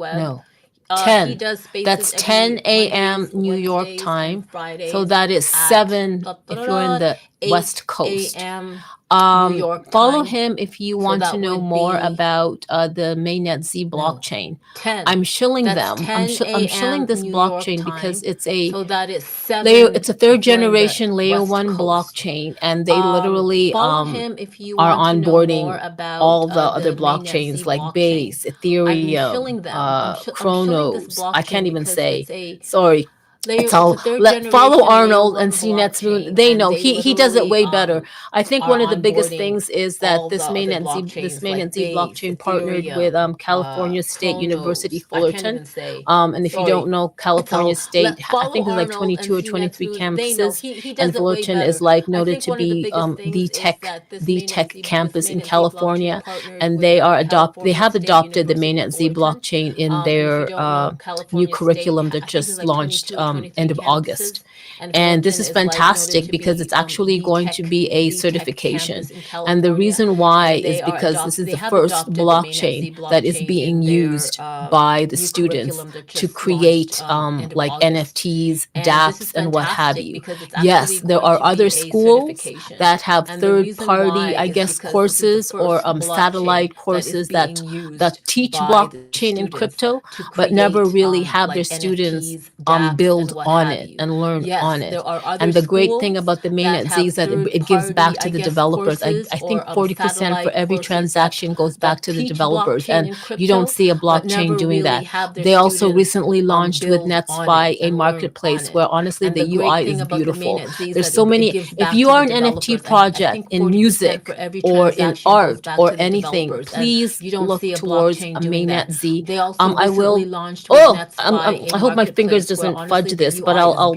web. No. He 10. does spaces That's every 10 a.m. Mondays, New York Wednesdays, time. and Fridays So that is at 7 if you're in the 8 West Coast. a.m. New York Follow time. him if you So want to that know would more be about the Mainnet Z blockchain. 10. I'm shilling That's them. 10 I'm shilling a.m. this New York blockchain because time. it's a So that is 7. it's a third if you're in the generation layer West 1 Coast. blockchain, and they literally Follow him if you are want to know more onboarding about all the other the Mainnet blockchains Z like blockchain. Base, I'm Ethereum, shilling them. I'm shilling this Chronos. I blockchain can't even because say. it's a Sorry. It's all follow Arnold and see Netsmoon. They know he does it way better. I think one of the biggest things is that this Mainnet Z blockchain partnered with California State University Fullerton. And if you don't know, California State, I think there's like 22 or 23 campuses, and Fullerton is like noted to be the tech campus in California, and they have adopted the Mainnet Z blockchain in their new curriculum that just launched end of August. And this is fantastic because it's actually going to be a certification. And the reason why is because this is the first blockchain that is being used by the students to create like NFTs, dApps, and what have you. Yes, there are other schools that have third-party, I guess, courses or satellite courses that teach blockchain and crypto, but never really have their students build on it and learn on it. And the great thing about the mainnet Z is that it gives back to the developers. I think 40% for every transaction goes back to the developers, and you don't see a blockchain doing that. They also recently launched with NetSpy a marketplace where honestly the UI is beautiful. There's so many. If you are an NFT project in music or in art or anything, please look towards a mainnet Z. I will. I hope my fingers doesn't fudge this, but I'll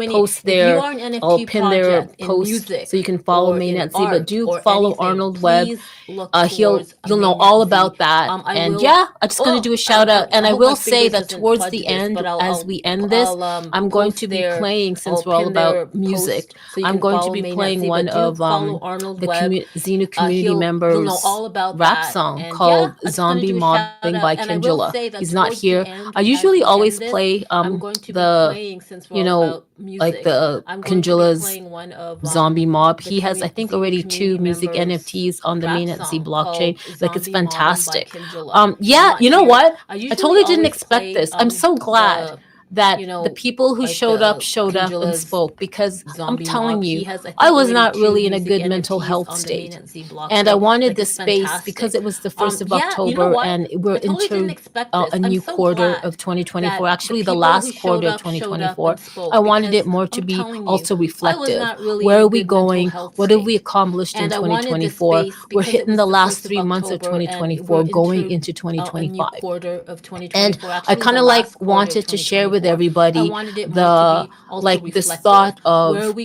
post their. I'll pin their post so you can follow mainnet Z. But do follow Arnold Webb. You'll know all about that. And yeah, I'm just going to do a shout out. And I will say that towards the end, as we end this, I'm going to be playing, since we're all about music, I'm going to be playing one of the Xenu community members' rap song called Zombie Mobbing by Kindula. He's not here. I usually always play like the Kindula's Zombie Mob. He has, I think, already 2 music NFTs on the mainnet Z blockchain. Like, it's fantastic. Yeah, you know what? I totally didn't expect this. I'm so glad that the people who showed up and spoke, because I'm telling you, I was not really in a good mental health state, and I wanted this space because it was the 1st of October and we're into a new quarter of 2024, actually the last quarter of 2024. I wanted it more to be also reflective. Where are we going? What have we accomplished in 2024? We're hitting the last 3 months of 2024, going into 2025. And I kind of like wanted to share with everybody this thought of,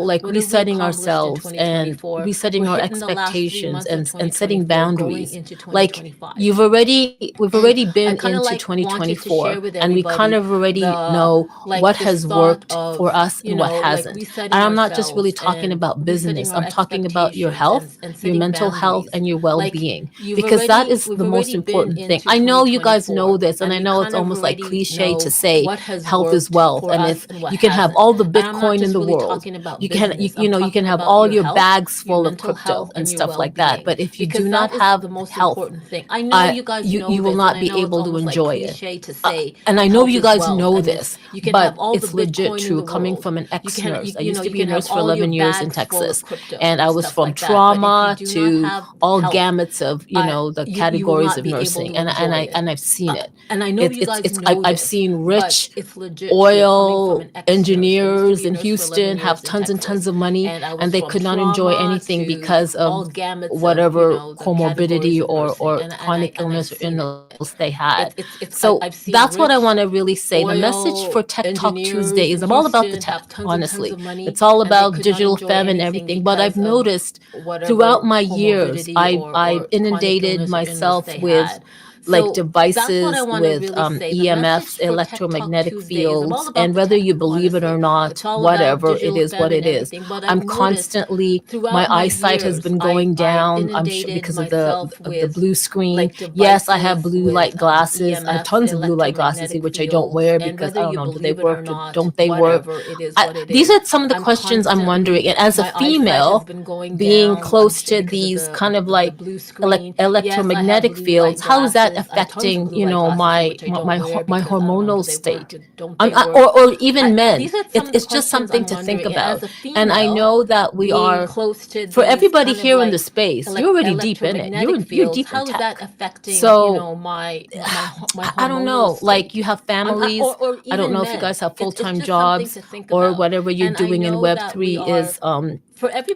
like resetting ourselves and resetting our expectations and setting boundaries. Like we've already been into 2024, and we kind of already know what has worked for us and what hasn't. And I'm not just really talking about business. I'm talking about your health, your mental health, and your well-being, because that is the most important thing. I know you guys know this, and I know it's almost like cliche to say health is wealth, and if you can have all the Bitcoin in the world, you can have all your bags full of crypto and stuff like that, but if you do not have health, you will not be able to enjoy it. And I know you guys know this, but it's legit true, coming from an ex-nurse. I used to be a nurse for 11 years in Texas, and I was from trauma to all gamuts of the categories of nursing, and I've seen it. And I know I've seen rich oil engineers in Houston have tons and tons of money, and they could not enjoy anything because of whatever comorbidity or chronic illness or illness they had. So that's what I want to really say. The message for Tech Talk Tuesday is all about the tech, honestly. It's all about digital femme and everything. But I've noticed throughout my years, I've inundated myself with devices with EMFs, electromagnetic fields, and whether you believe it or not, whatever, it is what it is. I'm constantly, my eyesight has been going down, I'm sure, because of the blue screen. Yes, I have blue light glasses. I have tons of blue light glasses, which I don't wear because I don't know, do they work or don't they work? These are some of the questions I'm wondering. And as a female, being close to these kind of like electromagnetic fields, how is that affecting my hormonal state, or even men? It's just something to think about. And I know that we are, for everybody here in the space, you're already deep in it. You're deep in tech. So I don't know, like you have families. I don't know if you guys have full-time jobs or whatever you're doing in Web3 is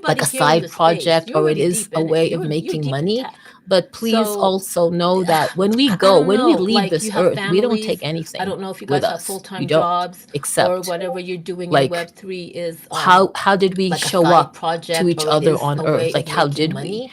like a side project, or it is a way of making money. But please also know that when we leave this earth, we don't take anything with us. We don't, except whatever you're doing in Web3 is how did we show up to each other on earth? Like, how did we?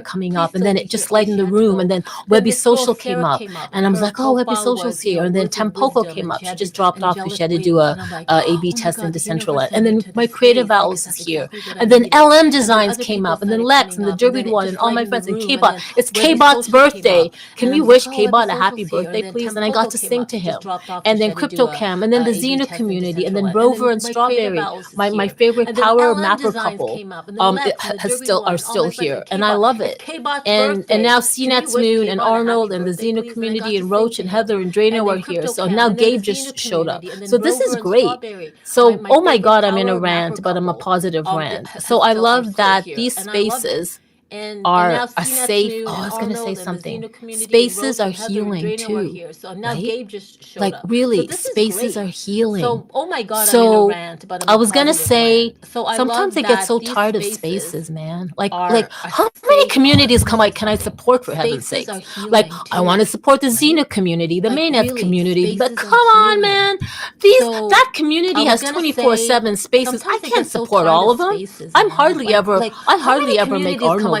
started coming up, and then it just lightened the room, and then Webby Social came up, and I was like, oh, Webby Social's here, and then Tampoco came up. She just dropped off because she had to do a A/B test in Decentraland, and then my Creative Owls is here, and then LM Designs came up, and then Lex and the Derby One and all my friends and K-Bot. It's K-Bot's birthday. Can we wish K-Bot a happy birthday, please? And I got to sing to him, and then CryptoCam, and then the Xena community, and then Rover and Strawberry, my favorite power mapper couple, are still here, and I love it. And now CNET's Moon and Arnold and the Xena community and Roach and Heather and Drano are here. So now Gabe just showed up. So this is great. So oh my God, I'm in a rant, but I'm a positive rant. So I love that these spaces are a safe. Oh, I was gonna say something. Spaces are healing too, right? Like really, spaces are healing. So oh my God, so I'm in a rant, but I was gonna say, so sometimes I get so tired of spaces, man. Like how many communities can I support, for heaven's sake? Like I want to support the Xena community, the Mainnet community, but come on, man. That community has 24/7 spaces. I can't support all of them. I hardly ever make Arnold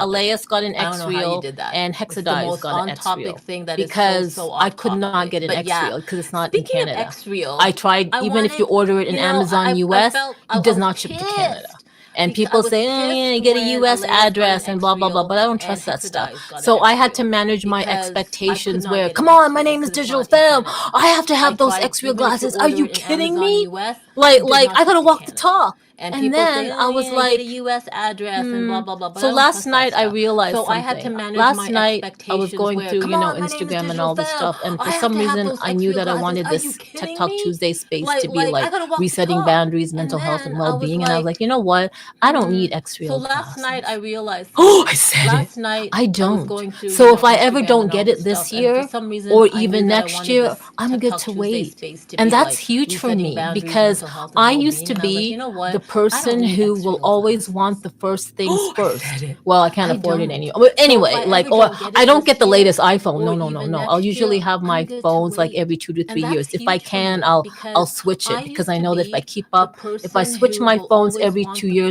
Aleas got an I don't X know how you reel, did that. and It's the Hexadize most got an X reel on-topic thing that is because so I could not off-topic. get an But X yeah, reel because it's not in speaking of Canada. X reel, I tried, I even if you wanted- order it in you know, Amazon I US, felt- it I does was not ship to pissed Canada. And because I people was say, oh, yeah, pissed get a when US Aleas got address an and blah, blah, blah. X-Reel But I don't and trust that stuff. Hexadize got an So I had X-Reel to manage my because I could expectations not where, get come an on, my X-Reel name is because it's Digital not in Fam. Canada. I have to have I those tried, X-Reel even if you glasses. Are order you it in kidding Amazon me? US, Like, it does not I ship gotta to walk the Canada. talk. And And people then say, I oh, was yeah, like, get a US address and blah, blah, blah. But I so don't last trust that night I stuff. realized So I something. had to manage Last my night I was expectations going where, through, come you know, on, my name is Instagram and Digital all this Fam. stuff. And I for have some to have reason, those I knew X-Reel that I glasses. wanted Are you this kidding Tech Talk me? Tuesday space Like, to be I like gotta walk the resetting talk. boundaries, And mental health, then and I was well-being. And I was like, like, you know what? I don't need So X-Reel last night I glasses. realized Oh, something. I said Last it. night I I was don't. going through, So you know, if I ever Instagram don't and all get this it this stuff, and for year some reason or I knew even that I next wanted year, this I'm Tech good Talk to Tuesday wait. space to And be that's like huge for resetting me boundaries, because mental health, and I well-being. used to And I was like, be you know what? the I don't person need who will X-Reel always glasses. want the first things Oh, I first. said it. Well, I can't I afford it don't. anyway. But So if anyway, I like, ever oh, don't get I it don't this get the year latest iPhone. or No. even I'll next usually year, have I'm my good to phones like wait. every 2 to 3 And years. that's If I huge for can, me I'll because switch I it because used I to know that if I be keep the up, if I person switch who my will phones always every want 2 the years,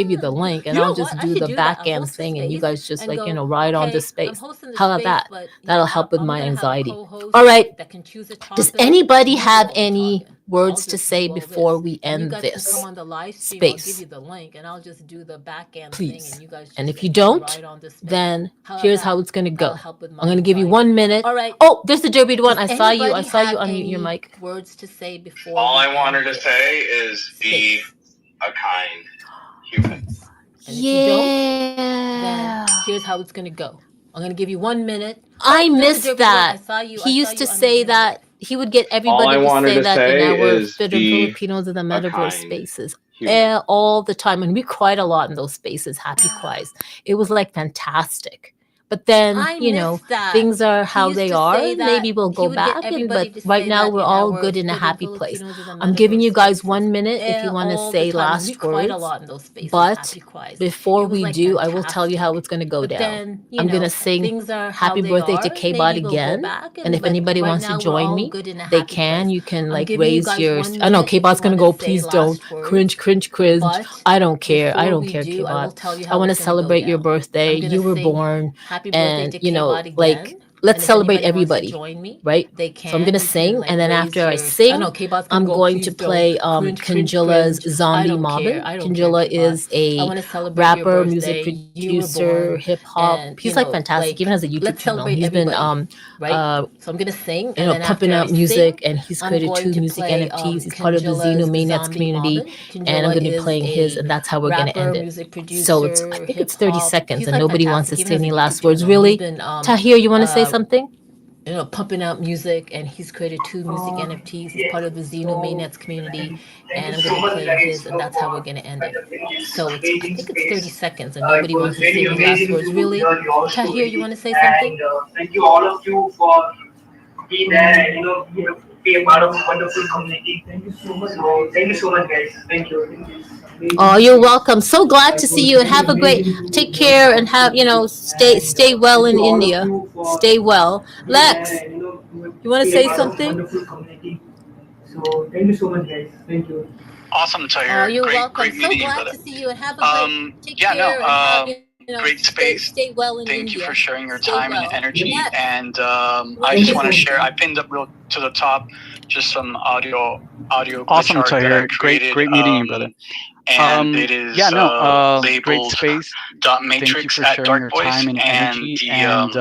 give you the link, and You know I'll just what? I do should the do that. I'll back end host the thing, and you space guys just and like, go, ride on the "Hey, space." I'm hosting the How about space, that? but you That'll know, help with I'm my gonna have a anxiety. co-host All right. that can choose a Does topic. anybody You do have all the any talking. words I'll to just say do all before this. we And you end guys can this come on the live stream. I'll give space? you the link, and I'll just do the back end thing, Please. and you guys just And if like you can don't, ride on the space. then How about here's that? how it's gonna That'll go. help with my I'm gonna give you anxiety. 1 minute. All right. Oh, there's the derby one. Does I saw you. I anybody saw you have unmute your any mic. words to say before All we I wanted end to this say is be space? a kind human. And if you don't, then here's how it's gonna go. I'm gonna give you 1 minute. I Oh, there's the missed derby one. I that. saw you. He I saw used you to unmute say your that mic. he would get All everybody I to wanted say to that in say our is Fit be Filipinos in the a Metaverse kind spaces human. all the time. And we cried a lot in those spaces. Happy cries. It was like fantastic. But then, I missed that. things are He how used they to are. say that Maybe we'll he go would get back. everybody But to right say now, that we're in all our good in a Fit happy place. Filipinos in the I'm giving you Metaverse guys spaces 1 minute if you want to all the say time. And last we cried a words. lot in those spaces. But Happy cries. before It was we like do, I will tell you how fantastic. it's going to go But down. then, you I'm going know, to sing things are how happy they birthday to are. K-Bot Maybe we'll go again. back. And if But anybody right wants to now, we're join all me, good in a they happy can. place. You can I'm like giving you raise guys your. 1 I know minute if you K-Bot's going to want go. to say Please don't. last words. Cringe, cringe, cringe. But I don't care. I before don't we care, do, I will K-Bot. tell you I how want to it's gonna go celebrate your down. birthday. I'm gonna You were sing born. happy birthday And, to K-Bot like, again. let's celebrate anybody wants to everybody, join me, right? they can. So I'm gonna You can, sing, like, and then raise after I your- sing, know, K-Bots can I'm go, going "Please to don't play cringe, cringe, Kinjala's cringe." I Zombie don't care. Mobbin. I don't Kinjala care, K-Bot. is a I want to celebrate your rapper, music birthday. You were producer, born, hip hop. and, He's you like know, fantastic. like, Even has a YouTube let's channel. celebrate He's been everybody, right? So I'm gonna sing, you and know, then pumping after out I music, sing, and he's I'm created going 2 to music play, NFTs. He's part of the Kinjala's Xeno Maniacs Zombie community, Mobbin. and I'm Kinjala gonna be is playing his, a and that's how we're gonna rapper, end it. music producer, So it's, I think it's 30 hip-hop. seconds, He's and like nobody wants to fantastic. say Even any has a last YouTube words. channel. Really, He's been, Tahir, you want to say something? you know, pumping out music, and he's created 2 music NFTs. He's part of the Xeno Maniacs community, and I'm gonna play his, and that's how we're gonna end it. So it's, I think it's 30 seconds, and nobody wants to say any last words. Really, Tahir, you want to say something? Thank you all of you for being there and be a part of a wonderful community. Thank you so much. Thank you so much, guys. Thank you. Oh, you're welcome. So glad to see you, and have a great. Take care, and have stay well in India. Stay well. Lex, you want to say something? Wonderful community. So thank you so much, guys. Thank you. Awesome, Tahir. Oh, you're welcome. Great So meeting you, glad brother. to see you, and have a great. Take care, and have, great space. Stay well in Thank India. you for sharing your Stay time well. and energy. Yes. And I just want to share. I pinned up real to the top just some audio. Awesome, glitch art that I Tahir. created, Great meeting you, brother. And it is great labeled space. Dot Thank you Matrix for at sharing Dark your Voice, time and energy. And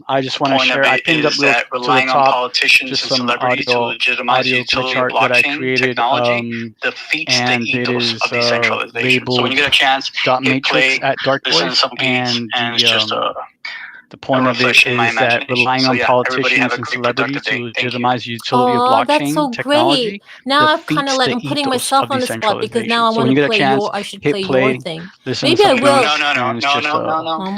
I just want to point of share. I it pinned up is real that to the relying on top politicians just and some celebrities to legitimize the utility glitch art of that I blockchain created. technology defeats the And it ethos is of decentralization. So when you get a chance, Dot hit Matrix play, at Dark listen to Voice, some beats, and it's just the point of it reflection in my is that imagination. relying So on yeah, everybody have politicians a and great celebrities productive to day. Thank you. legitimize the utility of Oh, that's blockchain so technology great. Now I've kind defeats of like the I'm putting ethos myself of on the spot because now I decentralization. So want when you to get a play chance, I should hit play your play, thing. listen Maybe to I some will. beats, and it's just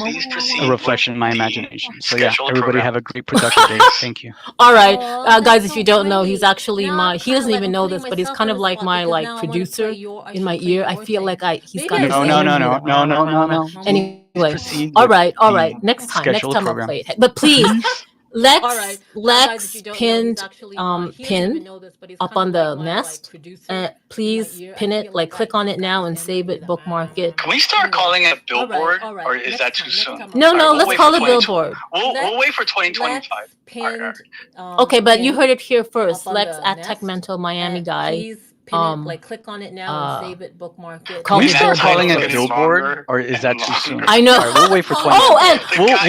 Please proceed. a reflection of my imagination. So yeah, schedule the everybody program. have a great productive day. Thank you. All right, Aw, guys, that's if you so don't know, he's great. actually Now my. I'm He kind of doesn't like even I'm know putting this, but he's myself kind on of the like spot my because like now I want to producer play your. I in should my play ear. I your feel thing. like he's Maybe got I this will. energy. Anyway, Proceed all with right. the Next time schedule I'll program. play it. But please, All right, guys, if Lex you don't know, he's pinned actually my. He doesn't even know this, but he's up kind on of the like my nest. producer in my Please ear. I pin it, feel like like click on it now and save it, bookmark it. Can we start calling it a billboard, all right. or is Next that too time, next soon? time No, I'll no, try. let's wait call for it 2020. billboard. We'll wait for Lex 2025. pinned. Okay, but you pinned heard it here first. up on Lex the at nest, Techmental Miami and guy. please pin it, like click on it now and save it, bookmark it. Can Call we the start billboard calling it first. billboard, or is that too soon? I know. All right, we'll wait for 20. Oh, and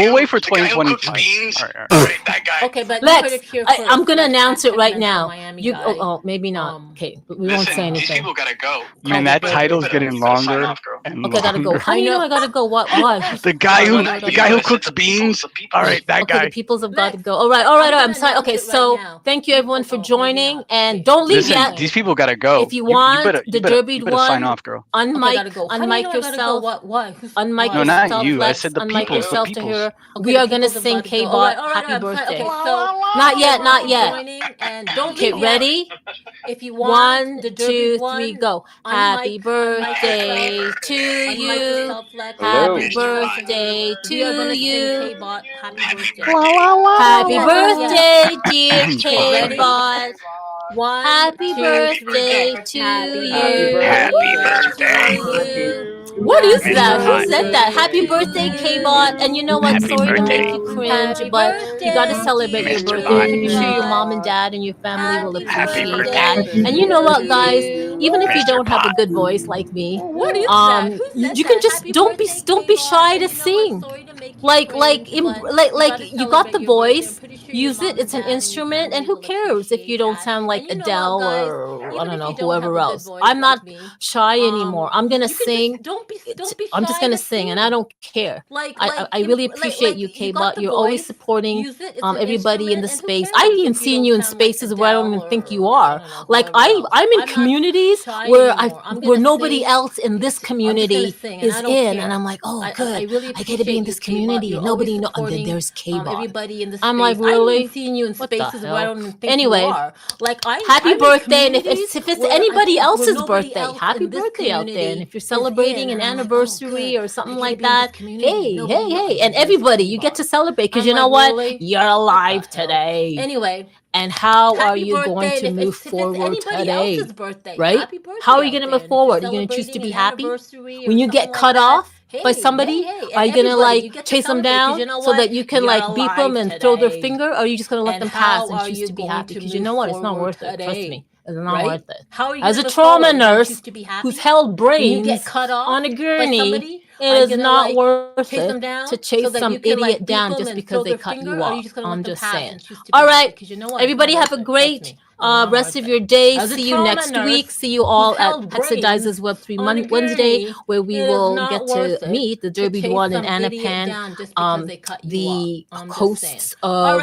we'll wait for 2025. All right. That guy. Okay, but you heard Lex, it here I'm first. gonna Lex announce at it right Techmental now. Miami You, guy. maybe not. Okay, we won't Listen, say these anything. people gotta go. Man, that title's getting longer and Okay, I gotta go. longer. How do you know I gotta go? What? The guy who cooks beans. All right, that Okay, guy. the peoples have got to go. All right. I'm sorry. Okay, so thank you everyone for joining, and don't leave Listen, yet. these people gotta go. If you want better, the better, derby you better sign one, off, girl. unmic yourself. Unmic No, yourself. not you. I Lex, said the unmic peoples. The yourself to peoples. hear. We are gonna sing K-Bot happy birthday. Not yet. Not yet. And don't Okay, leave yet. ready? If you want 1, the derby 2, 3, one, go. Happy birthday to you. Happy birthday to you. Happy birthday, dear K-Bot. Happy birthday to you. Happy birthday. What is that? Who said that? Happy birthday, K-Bot. And you know what? Sorry to make you cringe, but you got to celebrate your birthday. I'm pretty sure your mom and dad and your family will appreciate that. And you know what, guys? Even if you don't have a good voice like me, you can just don't be shy to sing. Like you got the voice. Use it. It's an instrument, and who cares if you don't sound like Adele or I don't know whoever else. I'm not shy anymore. I'm gonna sing. I'm just gonna sing, and I don't care. I really appreciate you, K-Bot. You're always supporting everybody in the space. I even seen you in spaces where I don't even think you are. Like I'm in communities where nobody else in this community is in, and I'm like, oh, good. I get to be in this community. Nobody knows. And then there's K-Bot. I'm like, really? Seen you in spaces where I don't even think anyway, you are. Like happy birthday, and if it's anybody else's nobody birthday, else happy in this birthday out there. And if you're community celebrating is an in, I'm like, anniversary oh, or something I like get to be in that, this community. hey, and everybody, you get to celebrate because you know what? Really? You're alive today. Anyway, and how happy are you birthday, going to and move if it's forward anybody today? else's birthday, Right? happy birthday How are you out going to there. move forward? Are you going to choose to be happy? When you get cut off, by somebody? Are you gonna like chase them down so that you can like beep them and throw their finger? Or are you just gonna let them pass and choose to be happy? Because you know what? It's not worth it. Trust me. It's not worth it. As a trauma nurse who's held brains on a gurney, it is not worth it to chase some idiot down just because they cut you off. I'm just saying. All right, everybody have a great rest of your day. See you next week. See you all at Hexadizes Web3 Wednesday, where we will get to meet the Derby One and Anna Pan, the hosts of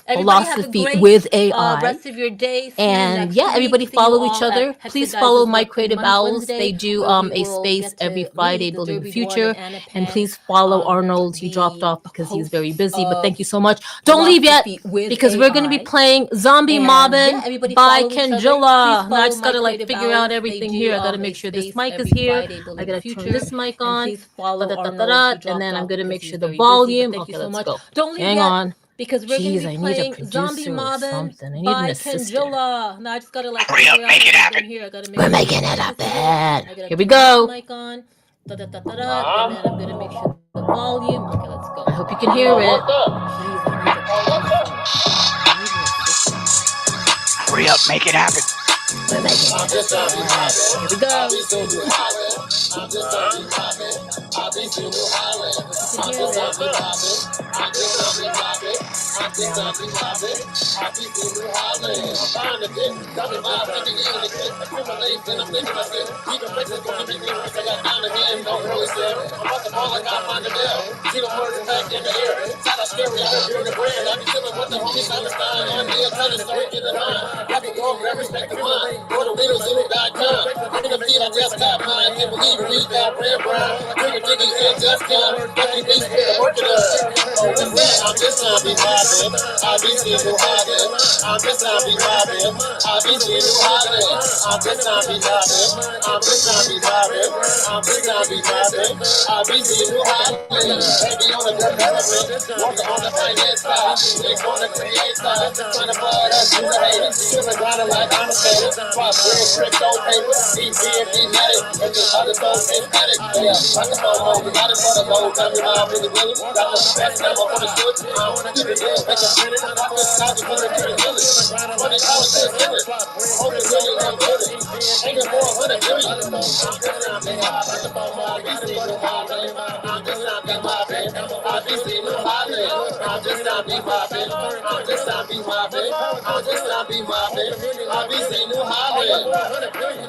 Philosophy with AI. Rest of your day. And yeah, everybody follow each other. Please follow My Creative Owls. They do a space every Friday, Building the Future. And please follow Arnold. He dropped off because he's very busy. But thank you so much. Don't leave yet, because we're going to be playing Zombie Mobbin' by Kendrilla. Now I just got to like figure out everything here. I got to make sure this mic is here. I got to turn this mic on. And then I'm going to make sure the volume. Okay, let's go. Hang on. Because we're going to be playing Zombie Mobbin' by Kendrilla. No, I just gotta like hurry up, make it happen. Here. We're making it happen. Here we go. Mic on. And then I'm gonna make sure the volume. Okay, let's go. I hope you can hear it. Hurry up, make it happen. We're making it happen. Here we go.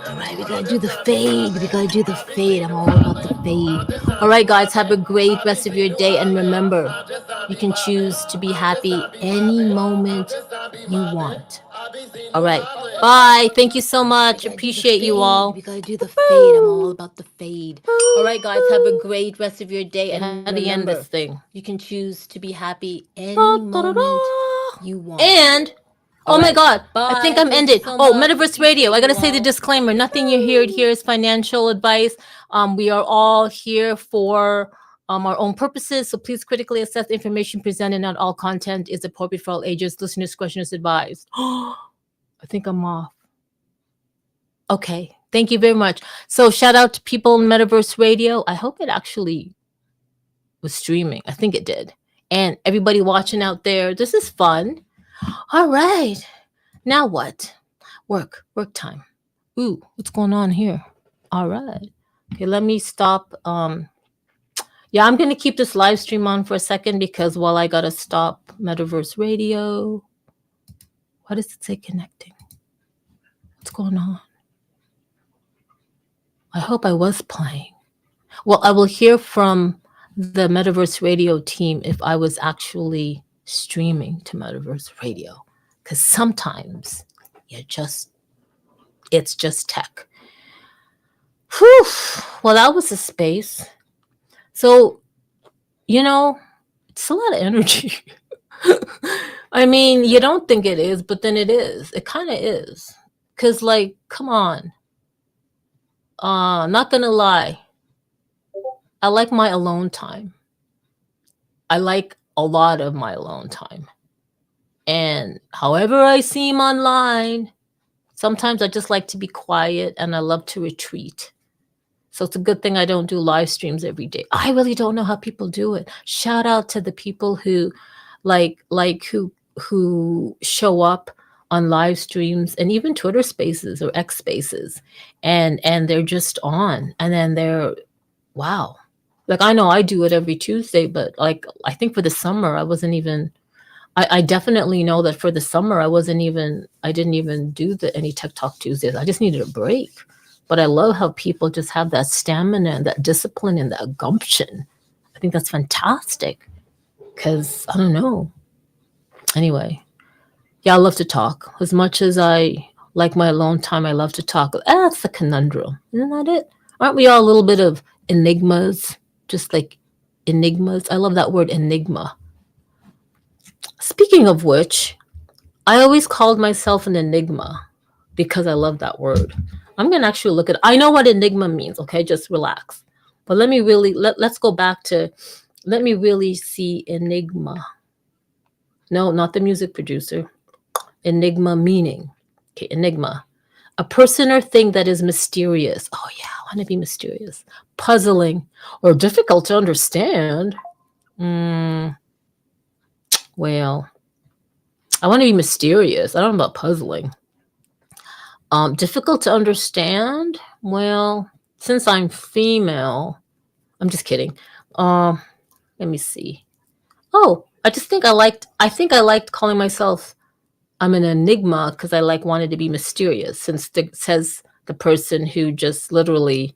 Alright, we gotta do the fade. We gotta do the fade. I'm all about the fade. Alright, guys, have a great rest of your day. And remember, you can choose to be happy any moment you want. Alright, bye. Thank you so much. Appreciate you all. We gotta do the fade. I'm all about the fade. Alright, guys, have a great rest of your day. And how do you end this thing? You can choose to be happy any moment you want. And oh my God, I think I'm ended. Oh, Metaverse Radio. I got to say the disclaimer. Nothing you hear here is financial advice. We are all here for our own purposes. So please critically assess the information presented. Not all content is appropriate for all ages. Listeners' discretion is advised. I think I'm off. Okay. Thank you very much. So shout out to people in Metaverse Radio. I hope it actually was streaming. I think it did. And everybody watching out there, this is fun. All right. Now what? Work time. Ooh, what's going on here? All right. Okay, let me stop. Yeah, I'm going to keep this live stream on for a second because while I got to stop Metaverse Radio. What does it say connecting? What's going on? I hope I was playing. Well, I will hear from the Metaverse Radio team if I was actually streaming to Metaverse Radio, because sometimes it's just tech. Whew. Well, that was a space. So, it's a lot of energy. I mean, you don't think it is, but then it is. It kind of is. Because, come on. Not gonna lie. I like my alone time. I like a lot of my alone time. And however I seem online, sometimes I just like to be quiet and I love to retreat. So it's a good thing I don't do live streams every day. I really don't know how people do it. Shout out to the people who who show up on live streams and even Twitter Spaces or X Spaces, and they're just on, and then they're, wow. Like, I know I do it every Tuesday, but like, I think for the summer, I wasn't even, I definitely know that for the summer, I didn't even do any Tech Talk Tuesdays. I just needed a break. But I love how people just have that stamina and that discipline and that gumption. I think that's fantastic. Because, I don't know. Anyway, yeah, I love to talk. As much as I like my alone time, I love to talk. That's the conundrum. Isn't that it? Aren't we all a little bit of enigmas? Just like enigmas. I love that word, enigma. Speaking of which, I always called myself an enigma because I love that word. I'm going to actually look at, I know what enigma means, okay? Just relax. But let me really, let's go back to, let me really see enigma. No, not the music producer. Enigma meaning. Okay, enigma. A person or thing that is mysterious. Oh yeah, I want to be mysterious. Puzzling or difficult to understand. Well, I want to be mysterious. I don't know about puzzling. Difficult to understand. Well, since I'm female, I'm just kidding. Let me see. Oh, I think I liked calling myself, I'm an enigma, because I wanted to be mysterious, since it says the person who just literally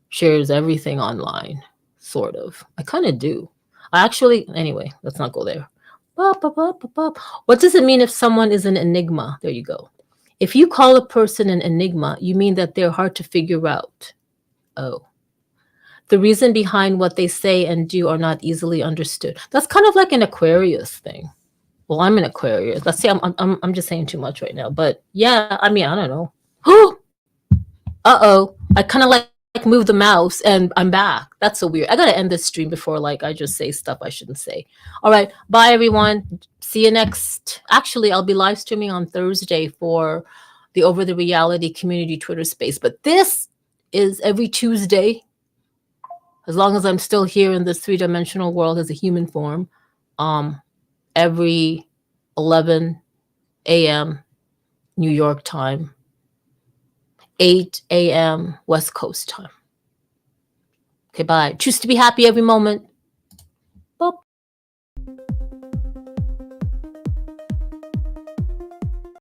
shares everything online, sort of. I kind of do. Anyway, let's not go there. What does it mean if someone is an enigma? There you go. If you call a person an enigma, you mean that they're hard to figure out. Oh. The reason behind what they say and do are not easily understood. That's kind of like an Aquarius thing. Well, I'm an Aquarius. Let's see, I'm just saying too much right now. But yeah, I mean, I don't know. Uh-oh. I kind of like move the mouse and I'm back. That's so weird. I got to end this stream before I just say stuff I shouldn't say. All right. Bye, everyone. See you next. Actually, I'll be live streaming on Thursday for the Over the Reality community Twitter space. But this is every Tuesday. As long as I'm still here in this three-dimensional world as a human form, every 11 a.m. New York time, 8 a.m. West Coast time. Okay, bye. Choose to be happy every moment.